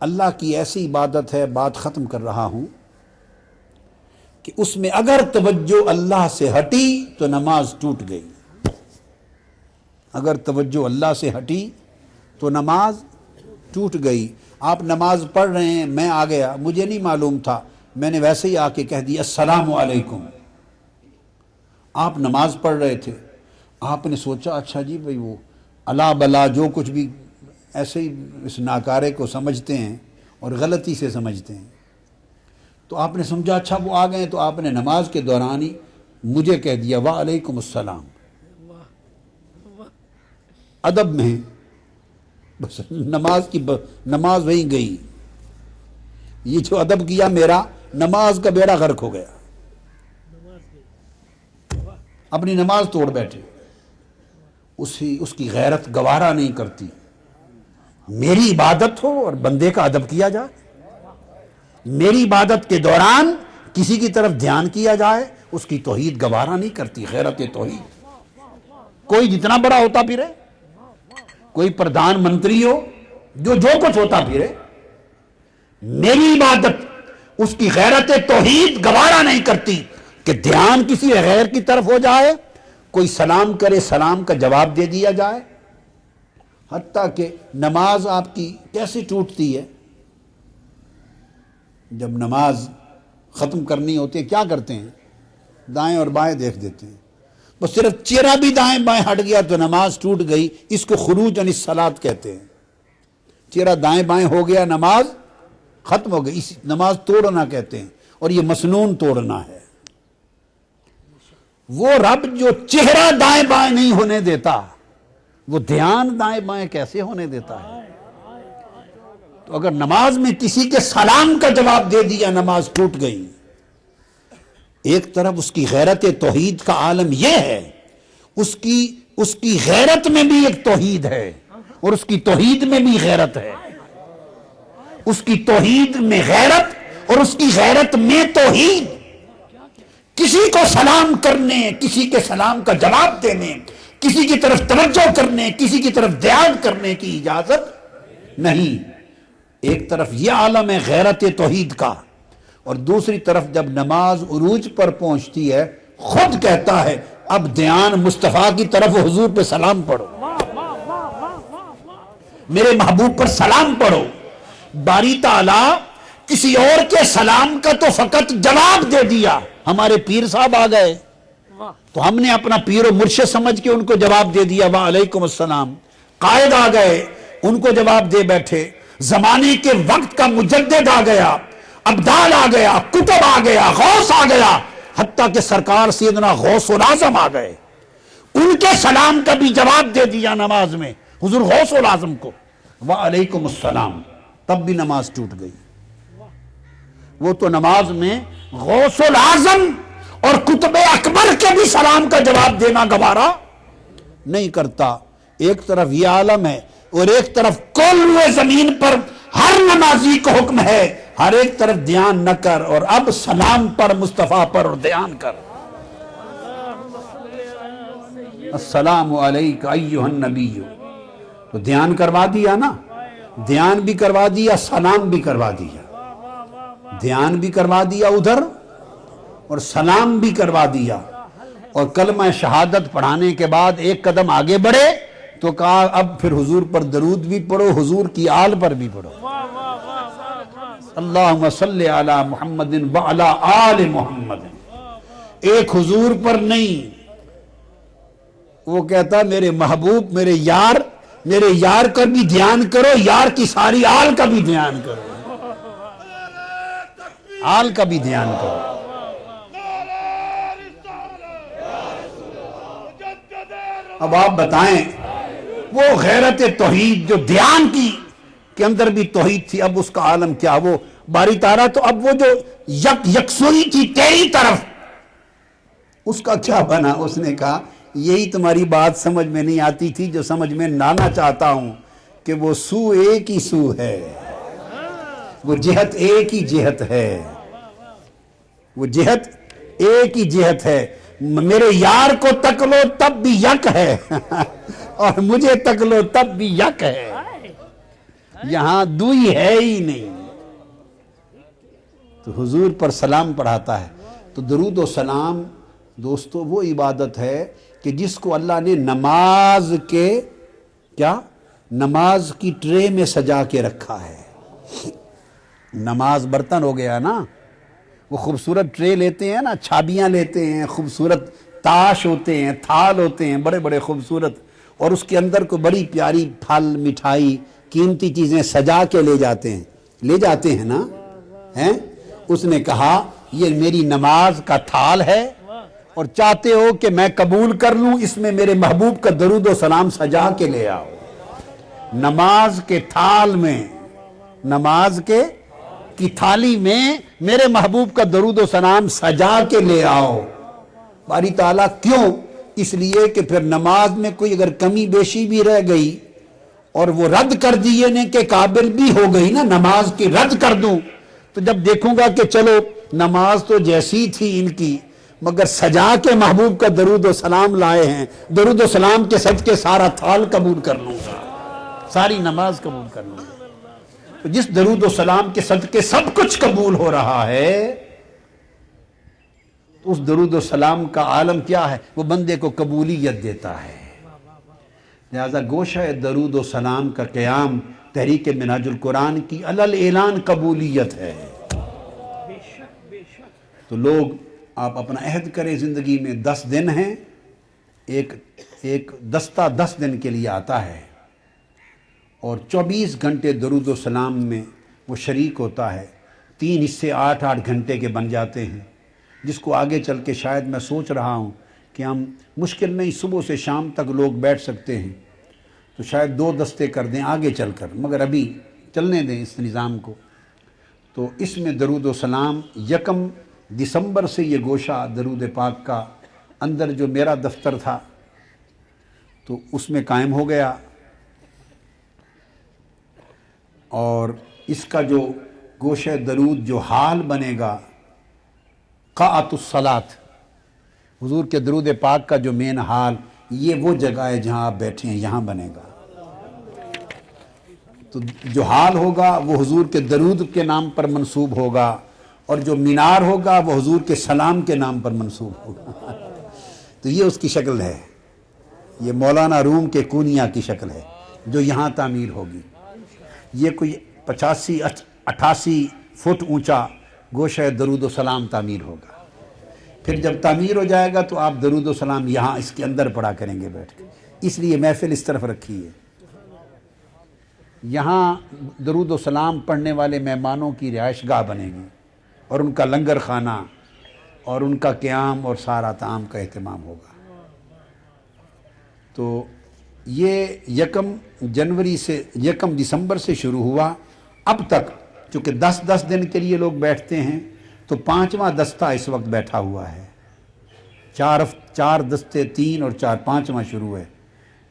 اللہ کی ایسی عبادت ہے، بات ختم کر رہا ہوں، کہ اس میں اگر توجہ اللہ سے ہٹی تو نماز ٹوٹ گئی، اگر توجہ اللہ سے ہٹی تو نماز ٹوٹ گئی۔ آپ نماز پڑھ رہے ہیں، میں آ گیا، مجھے نہیں معلوم تھا، میں نے ویسے ہی آ کے کہہ دیا السلام علیکم۔ آپ نماز پڑھ رہے تھے، آپ نے سوچا اچھا جی بھئی وہ الا بلا جو کچھ بھی ایسے ہی اس ناکارے کو سمجھتے ہیں اور غلطی سے سمجھتے ہیں، تو آپ نے سمجھا اچھا وہ آ گئے، تو آپ نے نماز کے دوران ہی مجھے کہہ دیا وعلیکم السلام، ادب میں بس نماز وہیں گئی۔ یہ جو ادب کیا میرا، نماز کا بیڑا غرق ہو گیا، اپنی نماز توڑ بیٹھے۔ اس کی غیرت گوارا نہیں کرتی، میری عبادت ہو اور بندے کا ادب کیا جائے، میری عبادت کے دوران کسی کی طرف دھیان کیا جائے، اس کی توحید گوارا نہیں کرتی، غیرت توحید۔ کوئی جتنا بڑا ہوتا پھرے، کوئی پردھان منتری ہو، جو کچھ ہوتا پھرے، میری عبادت اس کی غیرت توحید گوارا نہیں کرتی کہ دھیان کسی غیر کی طرف ہو جائے، کوئی سلام کرے سلام کا جواب دے دیا جائے۔ حتیٰ کہ نماز آپ کی کیسے ٹوٹتی ہے، جب نماز ختم کرنی ہوتی ہے کیا کرتے ہیں، دائیں اور بائیں دیکھ دیتے ہیں، بس صرف چہرہ بھی دائیں بائیں ہٹ گیا تو نماز ٹوٹ گئی، اس کو خروج عن الصلاۃ کہتے ہیں۔ چہرہ دائیں بائیں ہو گیا نماز ختم ہو گئی، اس نماز توڑنا کہتے ہیں، اور یہ مسنون توڑنا ہے۔ وہ رب جو چہرہ دائیں بائیں نہیں ہونے دیتا، وہ دھیان دائیں بائیں کیسے ہونے دیتا ہے؟ تو اگر نماز میں کسی کے سلام کا جواب دے دیا نماز ٹوٹ گئی۔ ایک طرف اس کی غیرت توحید کا عالم یہ ہے، اس کی غیرت میں بھی ایک توحید ہے، اور اس کی توحید میں بھی غیرت ہے، اس کی توحید میں غیرت اور اس کی غیرت میں توحید۔ کسی کو سلام کرنے، کسی کے سلام کا جواب دینے، کسی کی طرف توجہ کرنے، کسی کی طرف دھیان کرنے کی اجازت نہیں۔ ایک طرف یہ عالم ہے غیرت توحید کا، اور دوسری طرف جب نماز عروج پر پہنچتی ہے خود کہتا ہے اب دھیان مصطفیٰ کی طرف، حضور پہ سلام پڑھو، میرے محبوب پر سلام پڑھو۔ باری تعالیٰ کسی اور کے سلام کا تو فقط جواب دے دیا، ہمارے پیر صاحب آ گئے تو ہم نے اپنا پیر و مرشد سمجھ کے ان کو جواب دے دیا وعلیکم السلام، قائد آ گئے ان کو جواب دے بیٹھے، زمانے کے وقت کا مجدد آ گیا، ابدال آ گیا، کتب آ گیا، غوث آ گیا، حتیٰ کہ سرکار سیدنا غوث العظم آ گئے، ان کے سلام کا بھی جواب دے دیا نماز میں حضور غوث العظم کو وعلیکم السلام، تب بھی نماز ٹوٹ گئی۔ وہ تو نماز میں غوث العظم اور قطب اکبر کے بھی سلام کا جواب دینا گوارا نہیں کرتا۔ ایک طرف یہ عالم ہے اور ایک طرف کل زمین پر ہر نمازی کو حکم ہے ہر ایک طرف دھیان نہ کر، اور اب سلام پر مصطفیٰ پر اور دھیان کر۔ السلام علیک ایھا النبی، تو دھیان کروا دیا نا، دھیان بھی کروا دیا، سلام بھی کروا دیا، دھیان بھی کروا دیا ادھر اور سلام بھی کروا دیا۔ اور کلمہ شہادت پڑھانے کے بعد ایک قدم آگے بڑھے تو کہا اب پھر حضور پر درود بھی پڑھو، حضور کی آل پر بھی پڑھو، اللہم صلی علی محمد وعلی آل محمد۔ ایک حضور پر نہیں، وہ کہتا میرے محبوب، میرے یار کا بھی دھیان کرو، یار کی ساری آل کا بھی دھیان کرو، آل کا بھی دھیان کرو۔ مجدد اب آپ بتائیں وہ غیرت توحید جو دھیان کی کے اندر بھی توحید تھی، اب اس کا عالم کیا؟ وہ باری تعالیٰ تو اب وہ جو یکسوئی تھی تیری طرف، اس کا کیا بنا؟ اس نے کہا یہی تمہاری بات سمجھ میں نہیں آتی تھی جو سمجھ میں لانا چاہتا ہوں کہ وہ سو ایک ہی سو ہے، وہ جہت ایک ہی جہت ہے، وہ جہت ایک ہی جہت ہے۔ میرے یار کو تک لو تب بھی یک ہے اور مجھے تک لو تب بھی یک ہے، یہاں دوئی ہے ہی نہیں۔ تو حضور پر سلام پڑھاتا ہے۔ تو درود و سلام دوستو وہ عبادت ہے کہ جس کو اللہ نے نماز کے نماز کی ٹرے میں سجا کے رکھا ہے۔ نماز برتن ہو گیا نا، وہ خوبصورت ٹرے لیتے ہیں نا، چھابیاں لیتے ہیں، خوبصورت تاش ہوتے ہیں، تھال ہوتے ہیں بڑے بڑے خوبصورت، اور اس کے اندر کو بڑی پیاری پھل، مٹھائی، قیمتی چیزیں سجا کے لے جاتے ہیں نا، ہیں؟ اس نے کہا یہ میری نماز کا تھال ہے اور چاہتے ہو کہ میں قبول کر لوں، اس میں میرے محبوب کا درود و سلام سجا کے لے آؤ۔ نماز کے تھال میں، نماز کی تھالی میں میرے محبوب کا درود و سلام سجا کے لے آؤ۔ باری تعالیٰ کیوں؟ اس لیے کہ پھر نماز میں کوئی اگر کمی بیشی بھی رہ گئی اور وہ رد کر دینے کے قابل بھی ہو گئی نا، نماز کی رد کر دوں، تو جب دیکھوں گا کہ چلو نماز تو جیسی تھی ان کی، مگر سجا کے محبوب کا درود و سلام لائے ہیں، درود و سلام کے صدقے سارا تھال قبول کر لوں گا، ساری نماز قبول کر لوں گا۔ تو جس درود و سلام کے صدقے سب کچھ قبول ہو رہا ہے، تو اس درود و سلام کا عالم کیا ہے؟ وہ بندے کو قبولیت دیتا ہے۔ لہذا گوشہ درود و سلام کا قیام تحریک منہاج القرآن کی علل اعلان قبولیت ہے۔ تو لوگ آپ اپنا عہد کریں، زندگی میں 10 دن ہیں، ایک دستہ 10 دن کے لیے آتا ہے اور 24 گھنٹے درود و سلام میں وہ شریک ہوتا ہے، 3 حصے 8 گھنٹے کے بن جاتے ہیں، جس کو آگے چل کے شاید میں سوچ رہا ہوں کہ ہم مشکل نہیں صبح سے شام تک لوگ بیٹھ سکتے ہیں، تو شاید 2 دستے کر دیں آگے چل کر، مگر ابھی چلنے دیں اس نظام کو۔ تو اس میں درود و سلام 1 دسمبر سے یہ گوشہ درود پاک کا اندر جو میرا دفتر تھا تو اس میں قائم ہو گیا، اور اس کا جو گوشہ درود جو حال بنے گا، قاعۃ الصلاۃ، حضور کے درود پاک کا جو مین حال، یہ وہ جگہ ہے جہاں آپ بیٹھے ہیں، یہاں بنے گا۔ تو جو حال ہوگا وہ حضور کے درود کے نام پر منسوب ہوگا، اور جو مینار ہوگا وہ حضور کے سلام کے نام پر منسوب ہوگا۔ تو یہ اس کی شکل ہے، یہ مولانا روم کے کونیا کی شکل ہے جو یہاں تعمیر ہوگی۔ یہ کوئی 85-88 فٹ اونچا گوشہ درود و سلام تعمیر ہوگا۔ پھر جب تعمیر ہو جائے گا تو آپ درود و سلام یہاں اس کے اندر پڑھا کریں گے بیٹھ کے، اس لیے محفل اس طرف رکھی ہے۔ یہاں درود و سلام پڑھنے والے مہمانوں کی رہائش گاہ بنے گی، اور ان کا لنگر خانہ اور ان کا قیام اور سارا طعام کا اہتمام ہوگا۔ تو یہ 1 دسمبر سے شروع ہوا، اب تک چونکہ 10 دن کے لیے لوگ بیٹھتے ہیں، تو 5واں دستہ اس وقت بیٹھا ہوا ہے، 4 دستے 3 اور 4، 5واں شروع ہے۔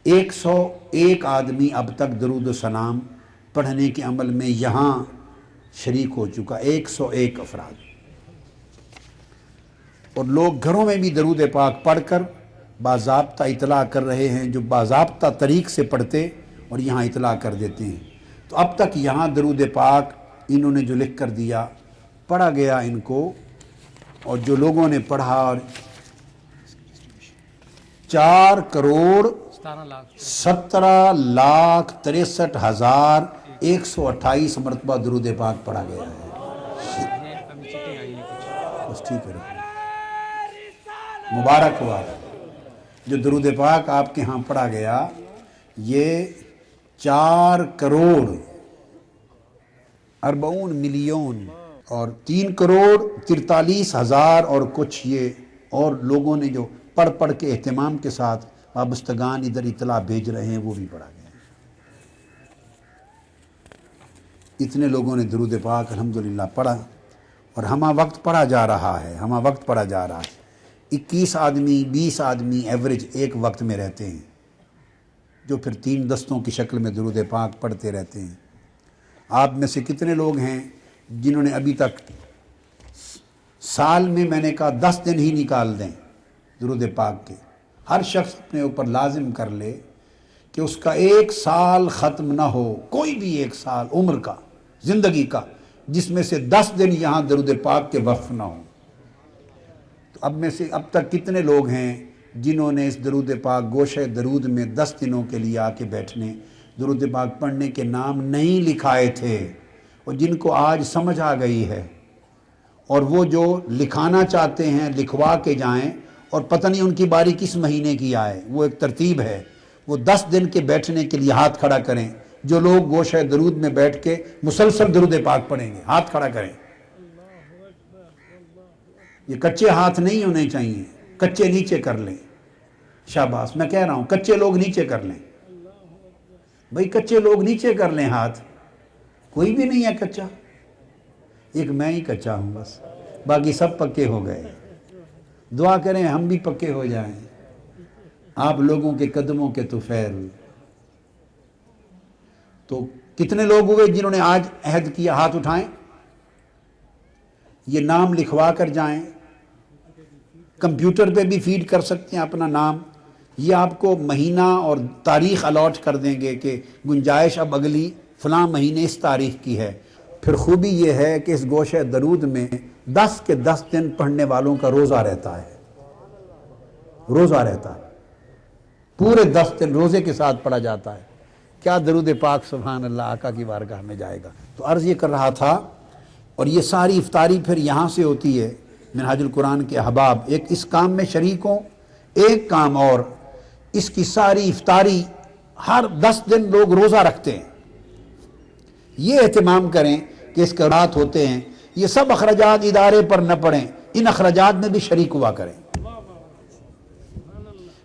101 آدمی اب تک درود و سلام پڑھنے کے عمل میں یہاں شریک ہو چکا، 101 افراد، اور لوگ گھروں میں بھی درود پاک پڑھ کر باضابطہ اطلاع کر رہے ہیں، جو باضابطہ طریق سے پڑھتے اور یہاں اطلاع کر دیتے ہیں۔ تو اب تک یہاں درود پاک انہوں نے جو لکھ کر دیا، پڑھا گیا ان کو، اور جو لوگوں نے پڑھا، اور 4,17,63,128 مرتبہ درود پاک پڑھا گیا ہے۔ بس ٹھیک ہے، مبارک ہوا جو درود پاک آپ کے ہاں پڑھا گیا۔ یہ 4,40,00,000 اور 3,43,000 اور کچھ، یہ اور لوگوں نے جو پڑھ کے اہتمام کے ساتھ وابستگان ادھر اطلاع بھیج رہے ہیں، وہ بھی پڑھا گیا۔ اتنے لوگوں نے درود پاک الحمدللہ پڑھا، اور ہمہ وقت پڑھا جا رہا ہے، ہمہ وقت پڑھا جا رہا ہے۔ 21 آدمی 20 آدمی ایوریج ایک وقت میں رہتے ہیں، جو پھر 3 دستوں کی شکل میں درود پاک پڑھتے رہتے ہیں۔ آپ میں سے کتنے لوگ ہیں جنہوں نے ابھی تک سال میں نے کہا 10 دن ہی نکال دیں درود پاک کے؟ ہر شخص اپنے اوپر لازم کر لے کہ اس کا 1 سال ختم نہ ہو، کوئی بھی 1 سال عمر کا، زندگی کا، جس میں سے 10 دن یہاں درود پاک کے وقف نہ ہو۔ تو اب تک کتنے لوگ ہیں جنہوں نے اس درود پاک گوشہ درود میں 10 دنوں کے لیے آ کے بیٹھنے، درود پاک پڑھنے کے نام نہیں لکھائے تھے، اور جن کو آج سمجھ آ گئی ہے، اور وہ جو لکھانا چاہتے ہیں لکھوا کے جائیں، اور پتہ نہیں ان کی باری کس مہینے کی آئے۔ وہ ایک ترتیب ہے، وہ 10 دن کے بیٹھنے کے لیے ہاتھ کھڑا کریں۔ جو لوگ گوشہ درود میں بیٹھ کے مسلسل درود پاک پڑھیں گے، ہاتھ کھڑا کریں۔ یہ کچے ہاتھ نہیں ہونے چاہیے، کچے نیچے کر لیں۔ شاباش، میں کہہ رہا ہوں کچے لوگ نیچے کر لیں بھائی، کچے لوگ نیچے کر لیں ہاتھ۔ کوئی بھی نہیں ہے کچا، ایک میں ہی کچا ہوں بس، باقی سب پکے ہو گئے۔ دعا کریں ہم بھی پکے ہو جائیں، آپ لوگوں کے قدموں کے طفیل۔ تو کتنے لوگ ہوئے جنہوں نے آج عہد کیا؟ ہاتھ اٹھائیں۔ یہ نام لکھوا کر جائیں، کمپیوٹر پہ بھی فیڈ کر سکتے ہیں اپنا نام۔ یہ آپ کو مہینہ اور تاریخ الاٹ کر دیں گے کہ گنجائش اب اگلی فلاں مہینے اس تاریخ کی ہے۔ پھر خوبی یہ ہے کہ اس گوشہ درود میں 10 کے 10 دن پڑھنے والوں کا روزہ رہتا ہے، روزہ رہتا ہے، پورے 10 دن روزے کے ساتھ پڑھا جاتا ہے۔ کیا درود پاک سبحان اللہ آقا کی بارگاہ میں جائے گا۔ تو عرض یہ کر رہا تھا، اور یہ ساری افطاری پھر یہاں سے ہوتی ہے، منہاج القرآن کے احباب ایک اس کام میں شریک ہوں۔ ایک کام اور، اس کی ساری افطاری ہر 10 دن لوگ روزہ رکھتے ہیں، یہ اہتمام کریں کہ اس کے رات ہوتے ہیں، یہ سب اخراجات ادارے پر نہ پڑیں، ان اخراجات میں بھی شریک ہوا کریں۔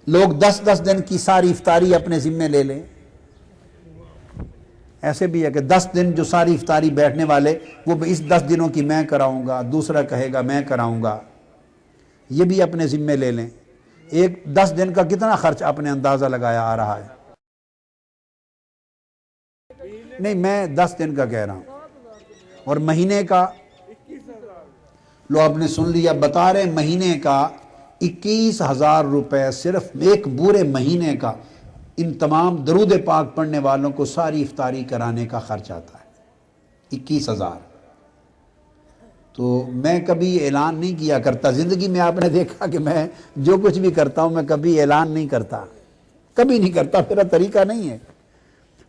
لوگ 10 دن کی ساری افطاری اپنے ذمے لے لیں۔ ایسے بھی ہے کہ 10 دن جو ساری افطاری بیٹھنے والے، وہ اس 10 دنوں کی میں کراؤں گا، دوسرا کہے گا میں کراؤں گا، یہ بھی اپنے ذمے لے لیں۔ ایک 10 دن کا کتنا خرچ اپنے اندازہ لگایا آ رہا ہے؟ نہیں، میں 10 دن کا کہہ رہا ہوں، اور مہینے کا لو آپ نے سن لیا، بتا رہے مہینے کا 21,000 روپے صرف ایک پورے مہینے کا ان تمام درود پاک پڑھنے والوں کو ساری افطاری کرانے کا خرچ آتا ہے، 21,000۔ تو میں کبھی اعلان نہیں کیا کرتا، زندگی میں آپ نے دیکھا کہ میں جو کچھ بھی کرتا ہوں میں کبھی اعلان نہیں کرتا، کبھی نہیں کرتا، میرا طریقہ نہیں ہے،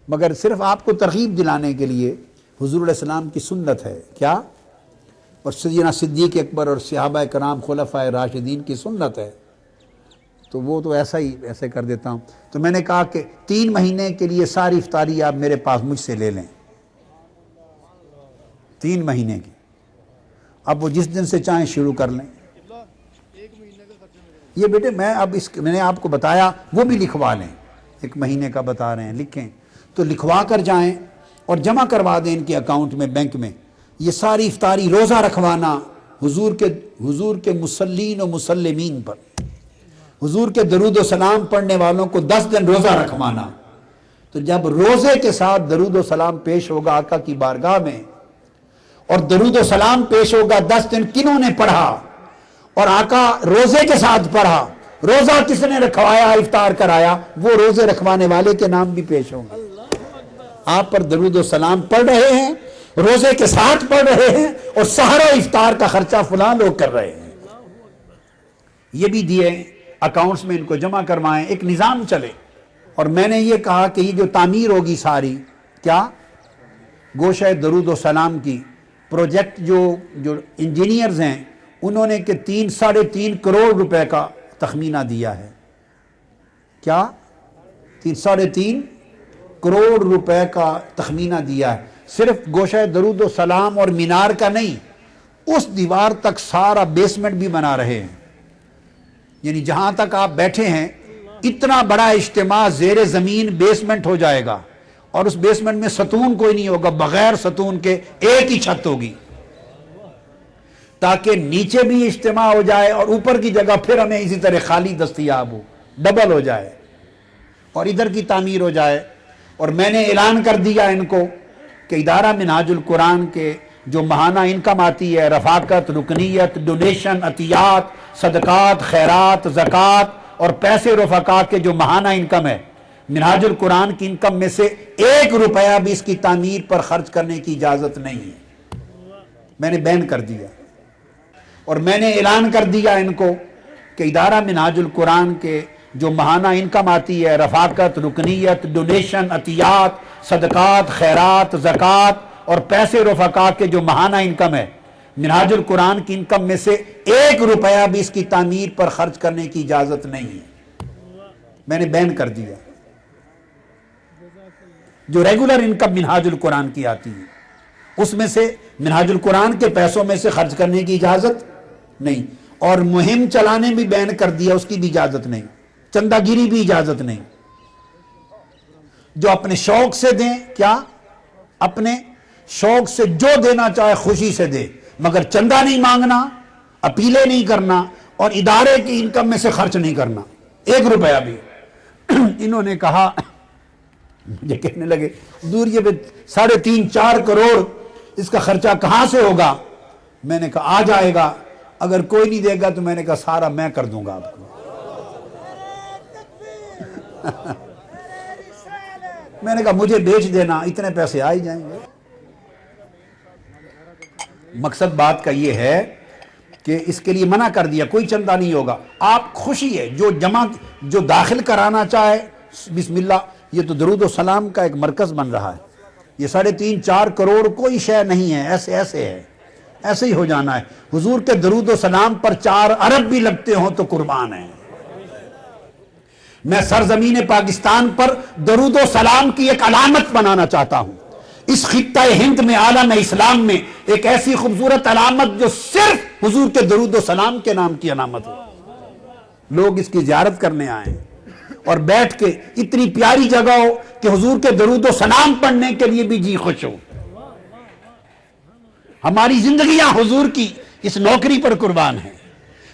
مگر صرف آپ کو ترغیب دلانے کے لیے حضور علیہ السلام کی سنت ہے کیا، اور سیدنا صدیق اکبر اور صحابہ کرام خلفائے راشدین کی سنت ہے، تو وہ تو ایسے کر دیتا ہوں۔ تو میں نے کہا کہ 3 مہینے کے لیے ساری افطاری آپ میرے پاس مجھ سے لے لیں، 3 مہینے کی، اب وہ جس دن سے چاہیں شروع کر لیں۔ یہ بیٹے میں نے آپ کو بتایا، وہ بھی لکھوا لیں، 1 مہینے کا بتا رہے ہیں، لکھیں تو لکھوا کر جائیں اور جمع کروا دیں ان کے اکاؤنٹ میں، بینک میں۔ یہ ساری افطاری روزہ رکھوانا حضور کے مسلین و مسلمین پر، حضور کے درود و سلام پڑھنے والوں کو 10 دن روزہ رکھوانا۔ تو جب روزے کے ساتھ درود و سلام پیش ہوگا آقا کی بارگاہ میں، اور درود و سلام پیش ہوگا 10 دن کنہوں نے پڑھا، اور آقا روزے کے ساتھ پڑھا، روزہ کس نے رکھوایا افطار کرایا، وہ روزے رکھوانے والے کے نام بھی پیش ہوں گے۔ آپ پر درود و سلام پڑھ رہے ہیں، روزے کے ساتھ پڑھ رہے ہیں، اور سحر و افطار کا خرچہ فلاں لوگ کر رہے ہیں۔ یہ بھی دیے اکاؤنٹس میں، ان کو جمع کروائیں، ایک نظام چلے۔ اور میں نے یہ کہا کہ یہ جو تعمیر ہوگی ساری، کیا گوشہ درود و سلام کی پروجیکٹ، جو انجینئرز ہیں انہوں نے کہ 3.5 کروڑ روپے کا تخمینہ دیا ہے، کیا 3.5 کروڑ روپے کا تخمینہ دیا ہے، صرف گوشہ درود و سلام اور مینار کا نہیں، اس دیوار تک سارا بیسمنٹ بھی بنا رہے ہیں، یعنی جہاں تک آپ بیٹھے ہیں اتنا بڑا اجتماع زیر زمین بیسمنٹ ہو جائے گا، اور اس بیسمنٹ میں ستون کوئی نہیں ہوگا، بغیر ستون کے ایک ہی چھت ہوگی، تاکہ نیچے بھی اجتماع ہو جائے اور اوپر کی جگہ پھر ہمیں اسی طرح خالی دستیاب ہو، ڈبل ہو جائے اور ادھر کی تعمیر ہو جائے۔ اور میں نے اعلان کر دیا ان کو کہ ادارہ منہاج القرآن کے جو ماہانہ انکم آتی ہے، رفاقت، رکنیت، ڈونیشن، عطیات، صدقات، خیرات، زکوٰۃ اور پیسے رفقا کے جو ماہانہ انکم ہے، منہاج القرآن کی انکم میں سے 1 روپیہ بھی اس کی تعمیر پر خرچ کرنے کی اجازت نہیں ہے۔ میں نے بین کر دیا، اور میں نے اعلان کر دیا ان کو کہ ادارہ منہاج القرآن کے جو ماہانہ انکم آتی ہے، رفاقت، رکنیت، ڈونیشن، عطیات، صدقات، خیرات، زکوٰۃ اور پیسے رفقا کے جو ماہانہ انکم ہے، منہاج القرآن کی انکم میں سے 1 روپیہ بھی اس کی تعمیر پر خرچ کرنے کی اجازت نہیں ہے۔ میں نے بین کر دیا۔ جو ریگولر انکم منہاج القرآن کی آتی ہے، اس میں سے منہاج القرآن کے پیسوں میں سے خرچ کرنے کی اجازت نہیں، اور مہم چلانے بھی بین کر دیا، اس کی بھی اجازت نہیں، چندہ گیری بھی اجازت نہیں۔ جو اپنے شوق سے دیں، کیا اپنے شوق سے جو دینا چاہے خوشی سے دے، مگر چندہ نہیں مانگنا، اپیلیں نہیں کرنا، اور ادارے کی انکم میں سے خرچ نہیں کرنا 1 روپیہ بھی۔ انہوں نے کہا، مجھے کہنے لگے دور یہ 3.5-4 کروڑ اس کا خرچہ کہاں سے ہوگا؟ میں نے کہا آ جائے گا، اگر کوئی نہیں دے گا تو میں نے کہا سارا میں کر دوں گا آپ کو۔ میں نے کہا مجھے بیچ دینا، اتنے پیسے آ ہی جائیں گے۔ مقصد بات کا یہ ہے کہ اس کے لیے منع کر دیا، کوئی چندہ نہیں ہوگا، آپ خوشی ہے جو داخل کرانا چاہے، بسم اللہ۔ یہ تو درود و سلام کا ایک مرکز بن رہا ہے، یہ 3.5-4 کروڑ کوئی شے نہیں ہے، ایسے ہے، ایسے ہی ہو جانا ہے۔ حضور کے درود و سلام پر 4 ارب بھی لگتے ہوں تو قربان ہیں۔ میں سرزمین پاکستان پر درود و سلام کی ایک علامت بنانا چاہتا ہوں، اس خطہ ہند میں، عالم اسلام میں ایک ایسی خوبصورت علامت جو صرف حضور کے درود و سلام کے نام کی علامت ہو۔ لوگ اس کی زیارت کرنے آئیں اور بیٹھ کے اتنی پیاری جگہ ہو کہ حضور کے درود و سلام پڑھنے کے لیے بھی جی خوش ہو۔ ہماری زندگیاں حضور کی اس نوکری پر قربان ہیں،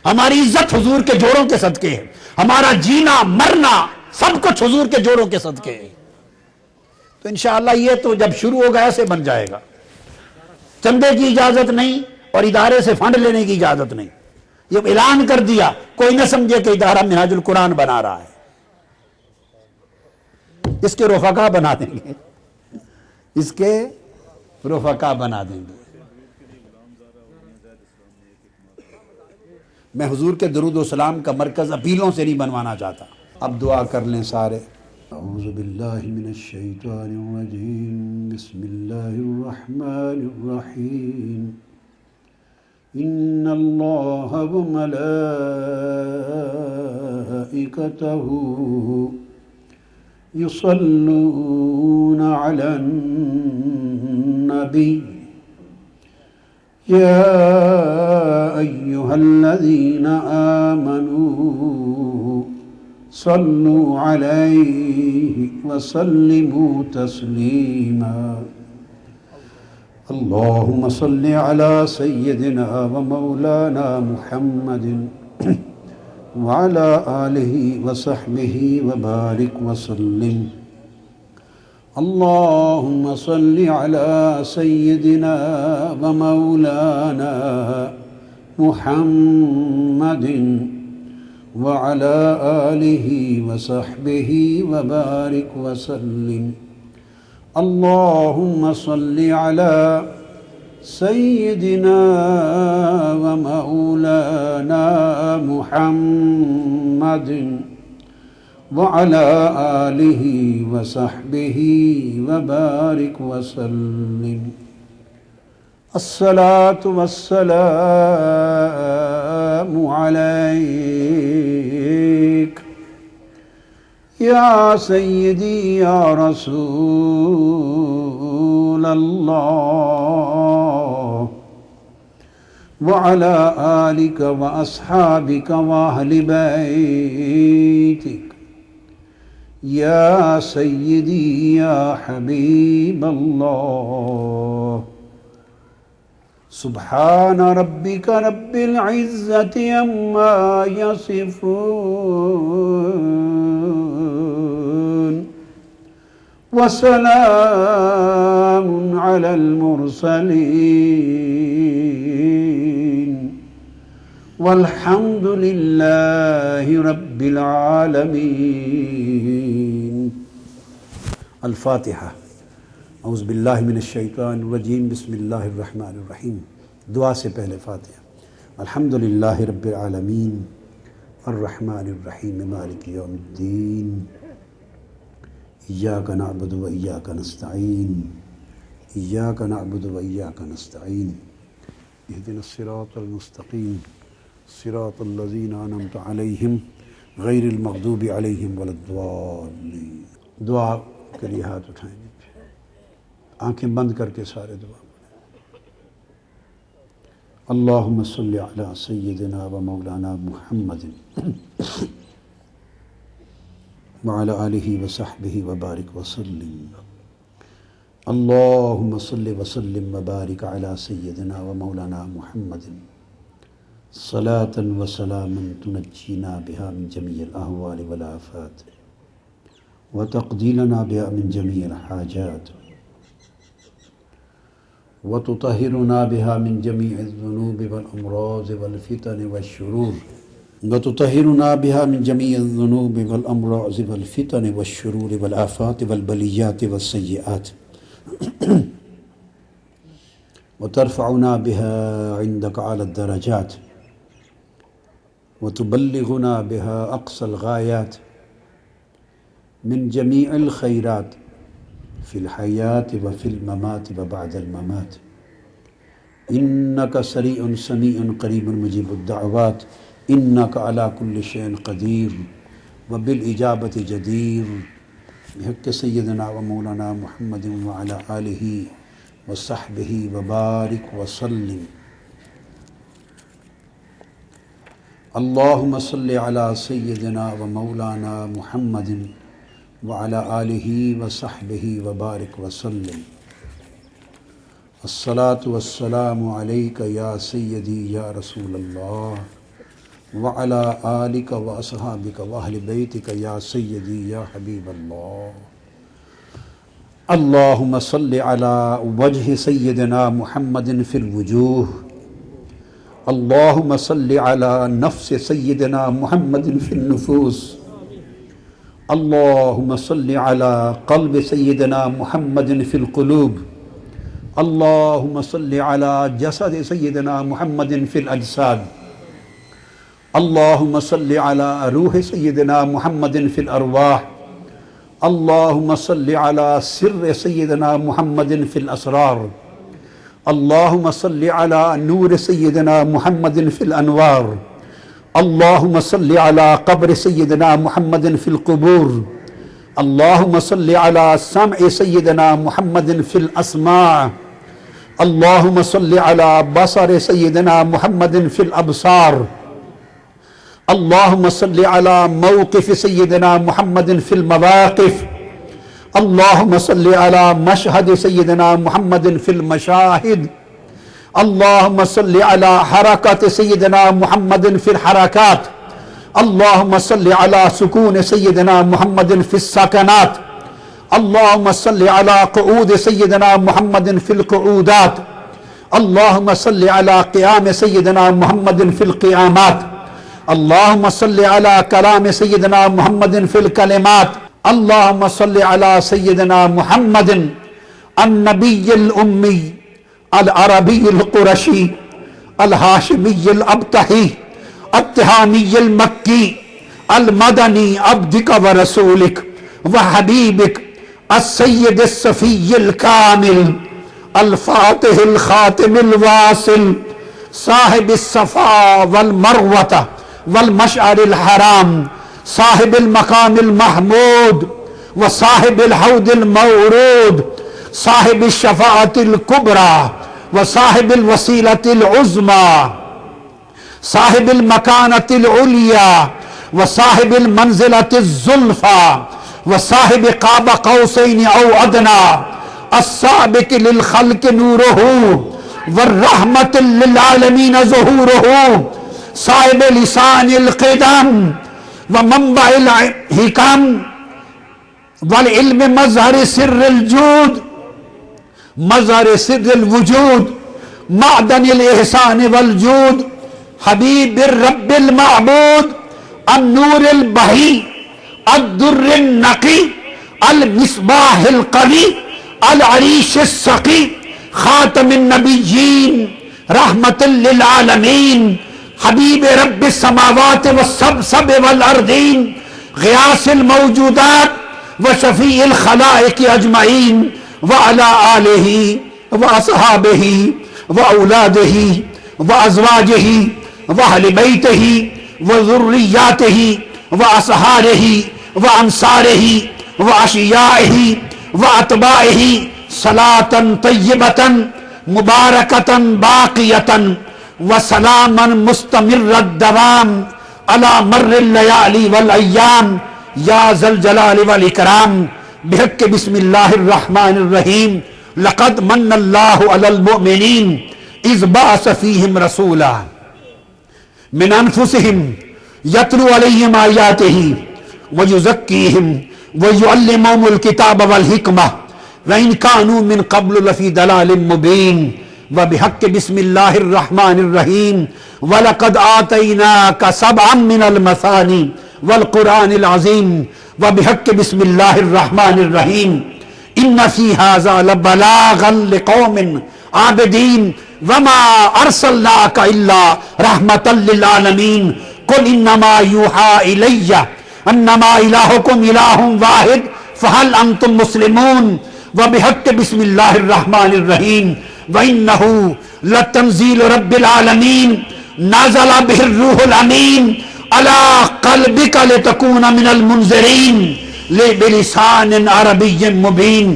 ہماری عزت حضور کے جوڑوں کے صدقے ہے، ہمارا جینا مرنا سب کچھ حضور کے جوڑوں کے صدقے ہے۔ تو انشاءاللہ یہ تو جب شروع ہوگا ایسے بن جائے گا، چندے کی اجازت نہیں اور ادارے سے فنڈ لینے کی اجازت نہیں۔ یہ اعلان کر دیا، کوئی نہ سمجھے کہ ادارہ منہاج القرآن بنا رہا ہے، اس کے رفقا بنا دیں گے، اس کے رفقا بنا دیں گے۔ میں حضور کے درود و سلام کا مرکز اپیلوں سے نہیں بنوانا چاہتا۔ اب دعا کر لیں سارے۔ اعوذ باللہ من الشیطان الرجیم، بسم اللہ الرحمن الرحیم۔ ان اللہ وملائکتہ یصلون علی النبی یا ایہا الذین آمنوا صلوا علیہ وسلموا تسلیما۔ اللہم صل علی سیدنا ومولانا محمد وعلى آلہ وصحبہ وبارک وسلم۔ اللہم صل علی سیدنا ومولانا محمد وعلى آلہ وصحبہ وبارک وسلم۔ اللہم صل علی سیدنا ومولانا محمد وعلى آلہ وصحبہ وبارک وسلم۔ الصلاة والسلام علیک یا سیدی یا رسول اللہ، وعلى آلک واصحابک واہل بیتک یا سیدی یا حبیب اللہ سبحان ربک رب العزت عما یصفون وسلام علی المرسلین والحمد للہ رب العالمین۔ الفاتحہ۔ اعوذ باللہ من الشیطان الرجیم، بسم اللہ الرحمن الرحیم۔ دعا سے پہلے فاتحہ۔ الحمدللہ رب العالمین الرحمن الرحیم مالک یوم الدین، ایاک نعبد و ایاک نستعین، ایاک نعبد و ایاک نستعین، اہدنا الصراط المستقیم صراط الذین انعمت علیہم غیر المغضوب علیہم ولا الضالین۔ دعا کے لیے ہاتھ اٹھائیں، آنکھیں بند کر کے سارے دعا پڑھیں۔ اللہم صلی علی سیدنا و مولانا محمد وعلی آلہ وصحبہ وبارک وسلم۔ اللہم صلی وسلم وبارک علی سیدنا و مولانا محمد صلاة و سلاما تنجینا بها من جمیع الاحوال والآفات وتقضی لنا بها من جمیع الحاجات وتطهرنا بها من جميع الذنوب والأمراض والفتن والشرور وتطهرنا بها من جميع الذنوب والأمراض والفتن والشرور والآفات والبليات والسيئات وترفعنا بها عندك على الدرجات وتبلغنا بها أقصى الغايات من جميع الخيرات في الحياة وفي الممات وبعد الممات إنك سريع سميع قريب مجيب الدعوات إنك على كل شيء قدير وبالإجابة جدير بحق سيدنا ومولانا محمد وعلى آله وصحبه وبارك وسلم۔ اللهم صل على سيدنا ومولانا محمد وعلى آلہ وصحبہ وبارک وسلم۔ الصلاة والسلام علیک یا سیدی یا رسول اللہ وعلى آلک واصحابک واہل بیتک یا سیدی یا حبیب اللہ۔ اللہم صل علی وجہ سیدنا محمد فی الوجوہ، اللہم صل علی نفس سیدنا محمد فی النفوس، اللہم صل علی قلب سیدنا محمد فی القلوب، اللہم صل علی جسد سیدنا محمد فی الاجساد، اللہم صل علی روح سیدنا محمد فی الارواح، اللہم صل علی سر سیدنا محمد فی الاسرار، اللہم صل علی نور سیدنا محمد فی الانوار، اللہم صل علی قبر سیدنا محمد فی القبور، اللہم صل علی سمع سیدنا محمد فی الاسماع، اللہم صل علی بصر سیدنا محمد فی الابصار، اللہم صل علی موقف سیدنا محمد فی المواقف، اللہم صل علی مشہد سیدنا محمد فی المشاہد، اللہم صل علی حرکت سیدنا محمد فی الحرکات، اللہم صل علی سکون سیدنا محمد فی السکنات، اللہم صل علی قعود سیدنا محمد فی القعودات، اللہم صل علی قیام سیدنا محمد فی القیامات، اللہم صل علی کلام سیدنا محمد فی الکلمات، اللہم صل علی سیدنا محمد النبی الامی العربی القرشی الہاشمی الابتحی التہامی المکی المدنی عبدک ورسولک وحبیبک السید الصفی الکامل الفاتح الخاتم الواصل صاحب الصفا والمروة والمشعر الحرام صاحب المقام المحمود وصاحب الحوض المورود صاحب الشفاعة الكبرى وصاحب الوسيلة العظمى صاحب المكانة العليا وصاحب المنزلة الزلفى وصاحب قاب قوسین او ادنا السابق للخلق نورہ والرحمت للعالمین ظہورہ صاحب لسان القدم ومنبع الحکم والعلم مظہر سر الجود مظہر سر الوجود معدن الاحسان والجود حبیب الرب المعبود النور البہی الدر النقی المصباح القوی العریش السقی خاتم النبیین رحمت للعالمین حبیب رب السماوات والسبسب والارضین غیاث الموجودات وشفیع الخلائق اجمعین وعلى آلہ واصحابہ واولادہ وازواجہ واہل بیتہ وذریاتہ واصحارہ وانصارہ واشیائہ واتباعہ صلاة طیبة مبارکة باقیة وسلاما مستمر الدوام على مر الليالي والأيام یا ذا الجلال والاکرام بحق بسم اللہ الرحمن الرحیم لقد من اللہ علی المؤمنین اذ بعث فیہم رسولا من انفسہم یتلو علیہم آیاتہ ویزکیہم ویعلمہم الکتاب والحکمہ وإن كانوا من قبل لفی ضلال مبین وبحق بسم اللہ الرحمن الرحیم وَلَقَدْ آتَيْنَاكَ سَبْعًا مِّنَ الْمَثَانِي والقرآن العظیم وبحق بسم اللہ الرحمن الرحیم ان فی ھذا لبلاغا لقوم عابدین وما ارسلناک الا رحمتا للعالمین قل انما یوحى الی انما الہکم الہ واحد فہل انتم مسلمون وبحق بسم اللہ الرحمن الرحیم وانہ لتنزیل رب العالمین نازل به الروح الامین على قلبك لتكون من المنذرين بلسان عربي مبين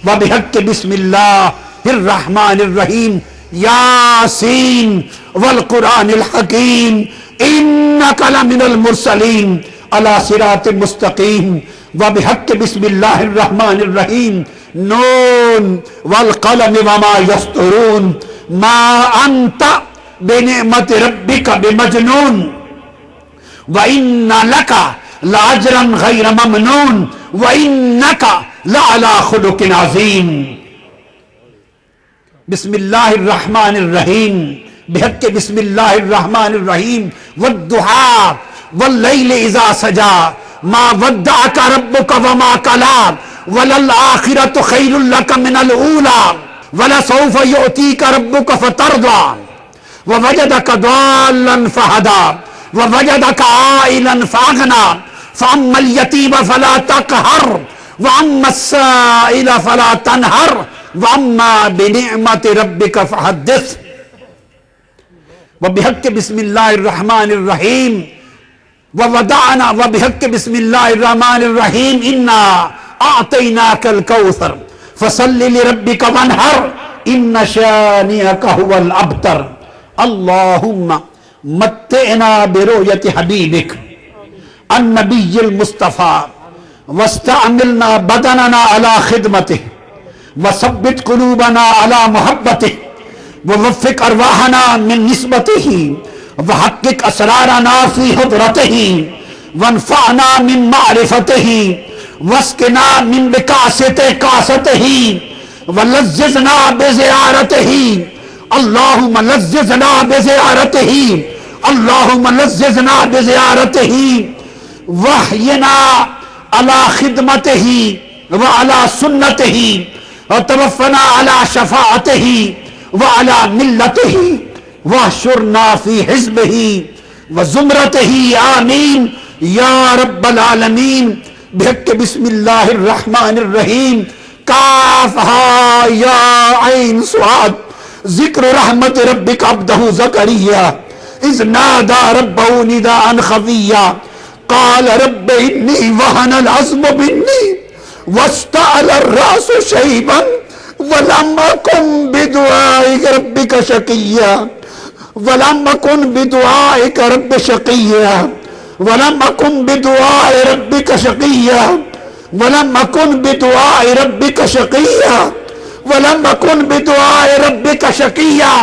وبحق بسم الله الرحمن الرحيم ياسين والقرآن الحكيم إنك لمن المرسلين على صراط مستقيم وبحق بسم الله الرحمن الرحيم نون والقلم وما يسطرون ما أنت بنعمة ربك بمجنون وَإِنَّ لَكَ لَأَجْرًا غَيْرَ مَمْنُونٍ وَإِنَّكَ لَعَلَى خُلُقٍ عَظِيمٍ بسم اللہ الرحمن الرحیم بحق بسم اللہ الرحمن الرحیم وَالضُّحَى وَاللَّيْلِ إِذَا سَجَى مَا وَدَّعَكَ رَبُّكَ وَمَا قَلَى وَلَلْآخِرَةُ خَيْرٌ لَكَ مِنَ الْأُولَى وَلَسَوْفَ يُؤْتِيكَ رَبُّكَ فَتَرْضَى وَوَجَدَكَ ضَالًّا فَهَدَى ووجدك عائلا فأغنى فأما اليتيم فلا تقهر وأما السائل فلا تنهر وأما بنعمة ربك فحدث وبحق بسم الله الرحمن الرحيم وودعنا وبحق بسم الله الرحمن الرحيم إنا أعطيناك الكوثر فصل لربك وانحر إن شانئك هو الأبتر اللهم متعنا برؤیت حبیبک النبی المصطفیٰ واستعملنا بدننا على خدمته وثبت قلوبنا على محبته ووفق ارواحنا من نسبته وحقق اسرارنا في حضرته وانفعنا من معرفته واسقنا من بکاسة کاسته ولذذنا بزیارته اللهم لذذنا بزیارته اللهم لذذنا بزیارته وحینا على خدمته وعلى سنته وتوفنا على شفاعته وعلى ملته واحشرنا في حزبه وزمرته آمین یا رب العالمین بحق بسم اللہ الرحمن الرحیم کاف ہا یا عین صاد ذکر رحمت ربک عبدہ زکریا اذ نادى ربه نداء خفيا قال رب إني وهن العظم مني واشتعل الرأس شيبا ولم أكن بدعائك ربك شقيا ولم أكن بدعائك رب شقيا ولم أكن بدعاء ربك شقيا ولم اکن بدعاء ربک شقیا ولم اکن بدعاء ربک شقیا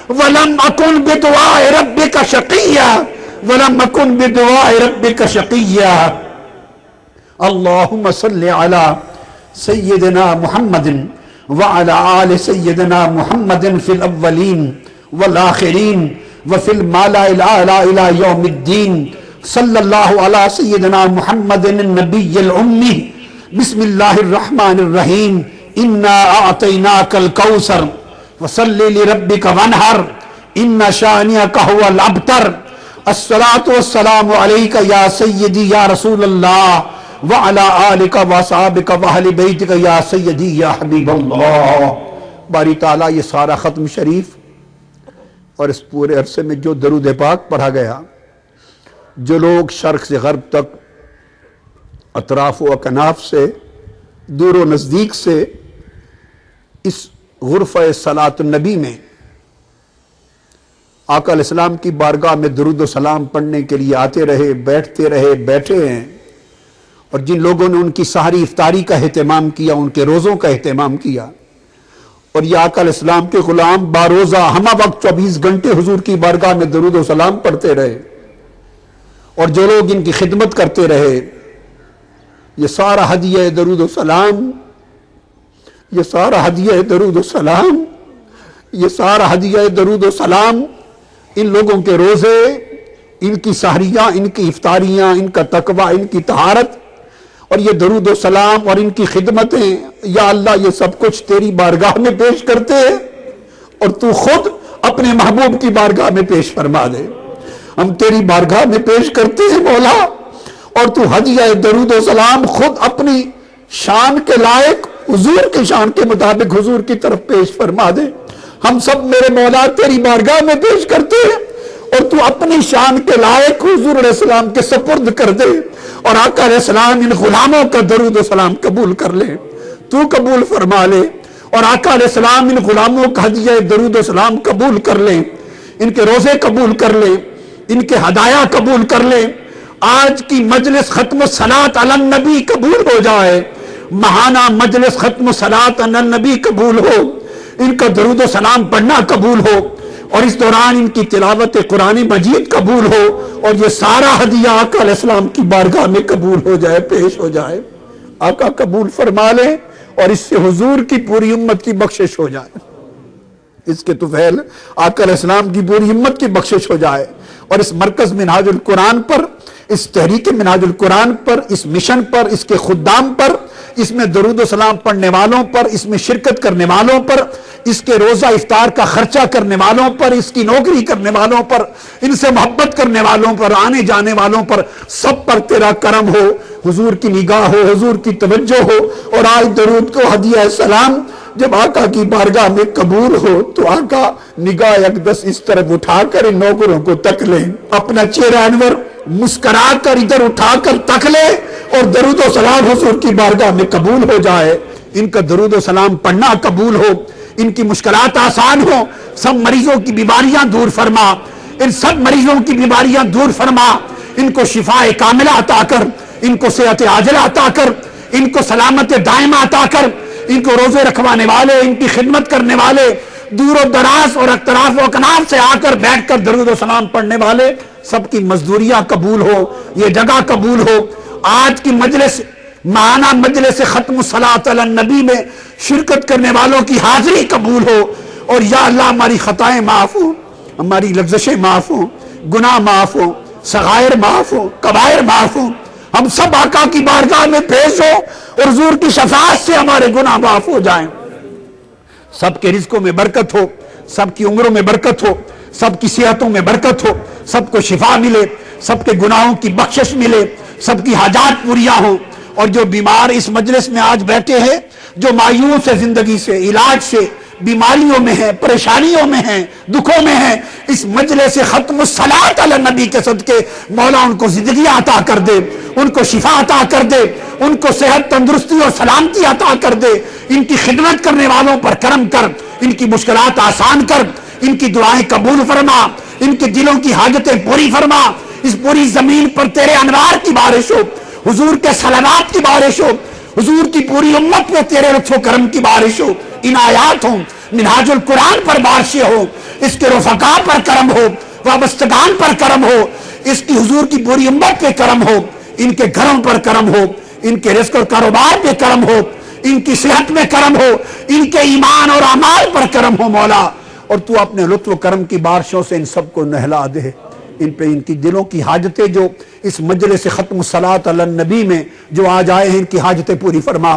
ولم اکن بدعاء ربک شقیا ولم اکن بدعاء ربک شقیا اللہم صلی علی سیدنا محمد وعلى آل سيدنا محمد في الأولين والآخرين وفي الملأ الأعلى إلى يوم الدين صلى الله على سيدنا محمد النبي الأمي بسم الله الرحمن الرحيم إنا أعطيناك الكوثر فصل لربك وانحر إن شانئك هو الأبتر الصلاة والسلام عليك يا سيدي يا رسول الله وعلى آلك وصحابك وأهل بيتك يا سيدي يا حبيب اللہ۔ باری تعالیٰ یہ سارا ختم شریف اور اس پورے عرصے میں جو درود پاک پڑھا گیا، جو لوگ شرق سے غرب تک، اطراف و اکناف سے، دور و نزدیک سے اس غرفہ صلاۃ النبی میں آقا علیہ السلام کی بارگاہ میں درود و سلام پڑھنے کے لیے آتے رہے، بیٹھے ہیں، اور جن لوگوں نے ان کی سحری افطاری کا اہتمام کیا، ان کے روزوں کا اہتمام کیا، اور یہ آقا علیہ السلام کے غلام باروزہ ہمہ وقت 24 گھنٹے حضور کی بارگاہ میں درود و سلام پڑھتے رہے، اور جو لوگ ان کی خدمت کرتے رہے، یہ سارا ہدیہ درود و سلام، یہ سارا ہدیہ درود و سلام، یہ سارا ہدیہ درود و سلام ان لوگوں کے روزے، ان کی سحریاں، ان کی افطاریاں، ان کا تقوی، ان کی طہارت، اور یہ درود و سلام اور ان کی خدمتیں، یا اللہ یہ سب کچھ تیری بارگاہ میں پیش کرتے ہیں، اور تو خود اپنے محبوب کی بارگاہ میں پیش فرما دے۔ ہم تیری بارگاہ میں پیش کرتے ہیں مولا، اور تو ہدیہ درود و سلام خود اپنی شان کے لائق حضور کی شان کے مطابق حضور کی طرف پیش فرما دے۔ ہم سب میرے مولا تیری بارگاہ میں پیش کرتے ہیں، اور تو اپنی شان کے لائق حضور علیہ السلام کے سپرد کر دے، اور آقا علیہ السلام ان غلاموں کا درود و سلام قبول کر لے، تو قبول فرما لے، اور آقا علیہ السلام ان غلاموں کا ہدیہ درود و سلام قبول کر لے، ان کے روزے قبول کر لے، ان کے ہدایہ قبول کر لے۔ آج کی مجلس ختم الصلاۃ علی النبی قبول ہو جائے، ماہانہ مجلس ختم الصلاۃ علی النبی قبول ہو، ان کا درود و سلام پڑھنا قبول ہو، اور اس دوران ان کی تلاوت قرآن مجید قبول ہو، اور یہ سارا ہدیہ آقا علیہ السلام کی بارگاہ میں قبول ہو جائے، پیش ہو جائے۔ آقا قبول فرما لے، اور اس سے حضور کی پوری امت کی بخشش ہو جائے، اس کے طفیل آقا علیہ السلام کی پوری امت کی بخشش ہو جائے، اور اس مرکز منہاج القرآن پر، اس تحریک منہاج القرآن پر، اس مشن پر، اس کے خدام پر، اس میں درود و سلام پڑھنے والوں پر، اس میں شرکت کرنے والوں پر، اس کے روزہ افطار کا خرچہ کرنے والوں پر، اس کی نوکری کرنے والوں پر، ان سے محبت کرنے والوں پر، آنے جانے والوں پر، سب پر تیرا کرم ہو، حضور کی نگاہ ہو، حضور کی توجہ ہو، اور آج درود کو ہدیہ سلام جب آقا کی بارگاہ میں قبول ہو تو آقا نگاہ اقدس اس طرف اٹھا کر ان نوکروں کو تک لیں، اپنا چہرہ انور مسکرا کر ادھر اٹھا کر تک لے، اور درود و سلام حضور کی بارگاہ میں قبول ہو جائے۔ ان کا درود و سلام پڑھنا قبول ہو، ان کی مشکلات آسان ہو، سب مریضوں کی بیماریاں دور فرما، ان سب مریضوں کی بیماریاں دور فرما، ان کو شفاء کاملہ عطا کر، ان کو صحت عاجلہ عطا کر، ان کو سلامت دائمہ عطا کر، ان کو روزے رکھوانے والے، ان کی خدمت کرنے والے، دور و دراز اور اطراف و اکناف سے آ کر بیٹھ کر درود و سلام پڑھنے والے، سب کی مزدوریاں قبول ہو، یہ جگہ قبول ہو۔ آج کی مجلس، ماہانہ مجلس ختم الصلاۃ علی النبی میں شرکت کرنے والوں کی حاضری قبول ہو، اور یا اللہ ہماری خطائیں معاف ہوں، ہماری لغزشیں معاف ہوں، گناہ معاف ہوں، صغائر معاف ہوں، کبائر معاف ہوں، ہم سب آقا کی بارگاہ میں پیش ہو، اور حضور کی شفاعت سے ہمارے گناہ معاف ہو جائیں۔ سب کے رزقوں میں برکت ہو، سب کی عمروں میں برکت ہو، سب کی صحتوں میں برکت ہو، سب کو شفا ملے، سب کے گناہوں کی بخشش ملے، سب کی حاجات پوریاں ہوں، اور جو بیمار اس مجلس میں آج بیٹھے ہیں، جو مایوس ہے زندگی سے، علاج سے، بیماریوں میں ہیں، پریشانیوں میں ہیں، دکھوں میں ہیں، اس مجلس ختم الصلاۃ علی النبی کے صدقے مولا ان کو زندگی عطا کر دے، ان کو شفا عطا کر دے، ان کو صحت، تندرستی اور سلامتی عطا کر دے، ان کی خدمت کرنے والوں پر کرم کر، ان کی مشکلات آسان کر، ان کی دعائیں قبول فرما، ان کے دلوں کی حاجتیں پوری فرما۔ اس پوری زمین پر تیرے انوار کی بارش ہو، حضور کے صلوات کی بارش ہو، حضور کی پوری امت پہ تیرے لطف و کرم کی بارش ہو، عنایات ہوں، منہاج القرآن پر بارشیں ہو، اس کے رفقا پر کرم ہو، وابستگان پر کرم ہو، اس کی حضور کی پوری امت پہ کرم ہو، ان کے گھروں پر کرم ہو، ان کے رزق اور کاروبار پہ کرم ہو، ان کی صحت میں کرم ہو، ان کے ایمان اور اعمال پر کرم ہو مولا، اور تو اپنے لطف و کرم کی بارشوں سے ان سب کو نہلا دے، ان پہ ان کی دلوں کی حاجتیں جو اس مجلس ختم الصلاۃ علی النبی میں جو آج آئے ہیں ان کی حاجتیں پوری فرما،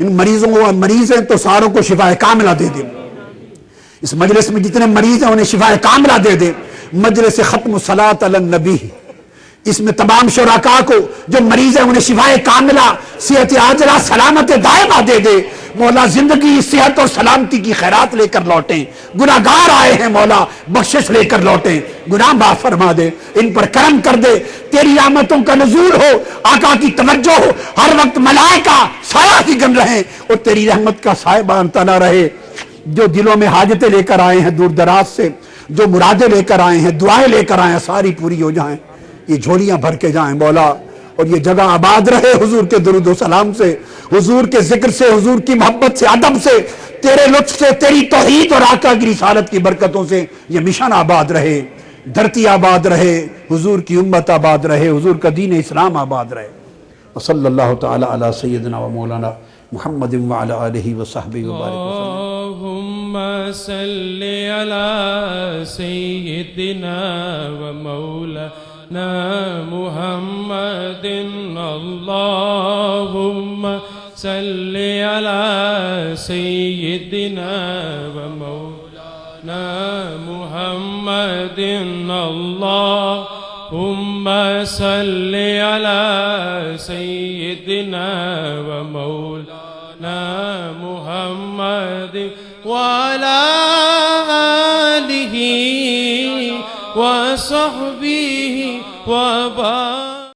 ان مریضوں کو مریض ہیں تو ساروں کو شفا کاملہ دے دے، اس مجلس میں جتنے مریض ہیں انہیں شفا کاملہ دے دے، مجلس ختم الصلاۃ علی النبی اس میں تمام شرکاء کو جو مریض ہیں انہیں شفا کاملہ، صحت عاجلہ، سلامت دائمہ دے دے مولا، زندگی صحت اور سلامتی کی خیرات لے کر لوٹیں، گناہگار آئے ہیں مولا بخشش لے کر لوٹیں، گناہ معاف فرما دے، ان پر کرم کر دے، تیری رحمتوں کا نزول ہو، آقا کی توجہ ہو، ہر وقت ملائکہ سایہ ہی گن رہیں اور تیری رحمت کا سائبان تنا رہے، جو دلوں میں حاجتیں لے کر آئے ہیں دور دراز سے، جو مرادیں لے کر آئے ہیں، دعائیں لے کر آئے ہیں، ساری پوری ہو جائیں، یہ جھولیاں بھر کے جائیں مولا، اور یہ جگہ آباد رہے حضور کے درود و سلام سے، حضور کے ذکر سے، حضور کی محبت سے، ادب سے، تیرے لطف سے، تیری توحید اور آقا کی رسالت کی برکتوں سے یہ مشن آباد رہے، دھرتی آباد رہے، حضور کی امت آباد رہے، حضور کا دین اسلام آباد رہے۔ وصلی اللہ تعالی علی سیدنا و مولانا محمد وعلی آلہ وصحبہ وبارک وسلم۔ اللهم صل على سيدنا ومولانا محمد، اللهم صل على سيدنا ومولانا محمد، اللهم صل على سيدنا ومولانا محمد وعلى آله وصحبه وبارك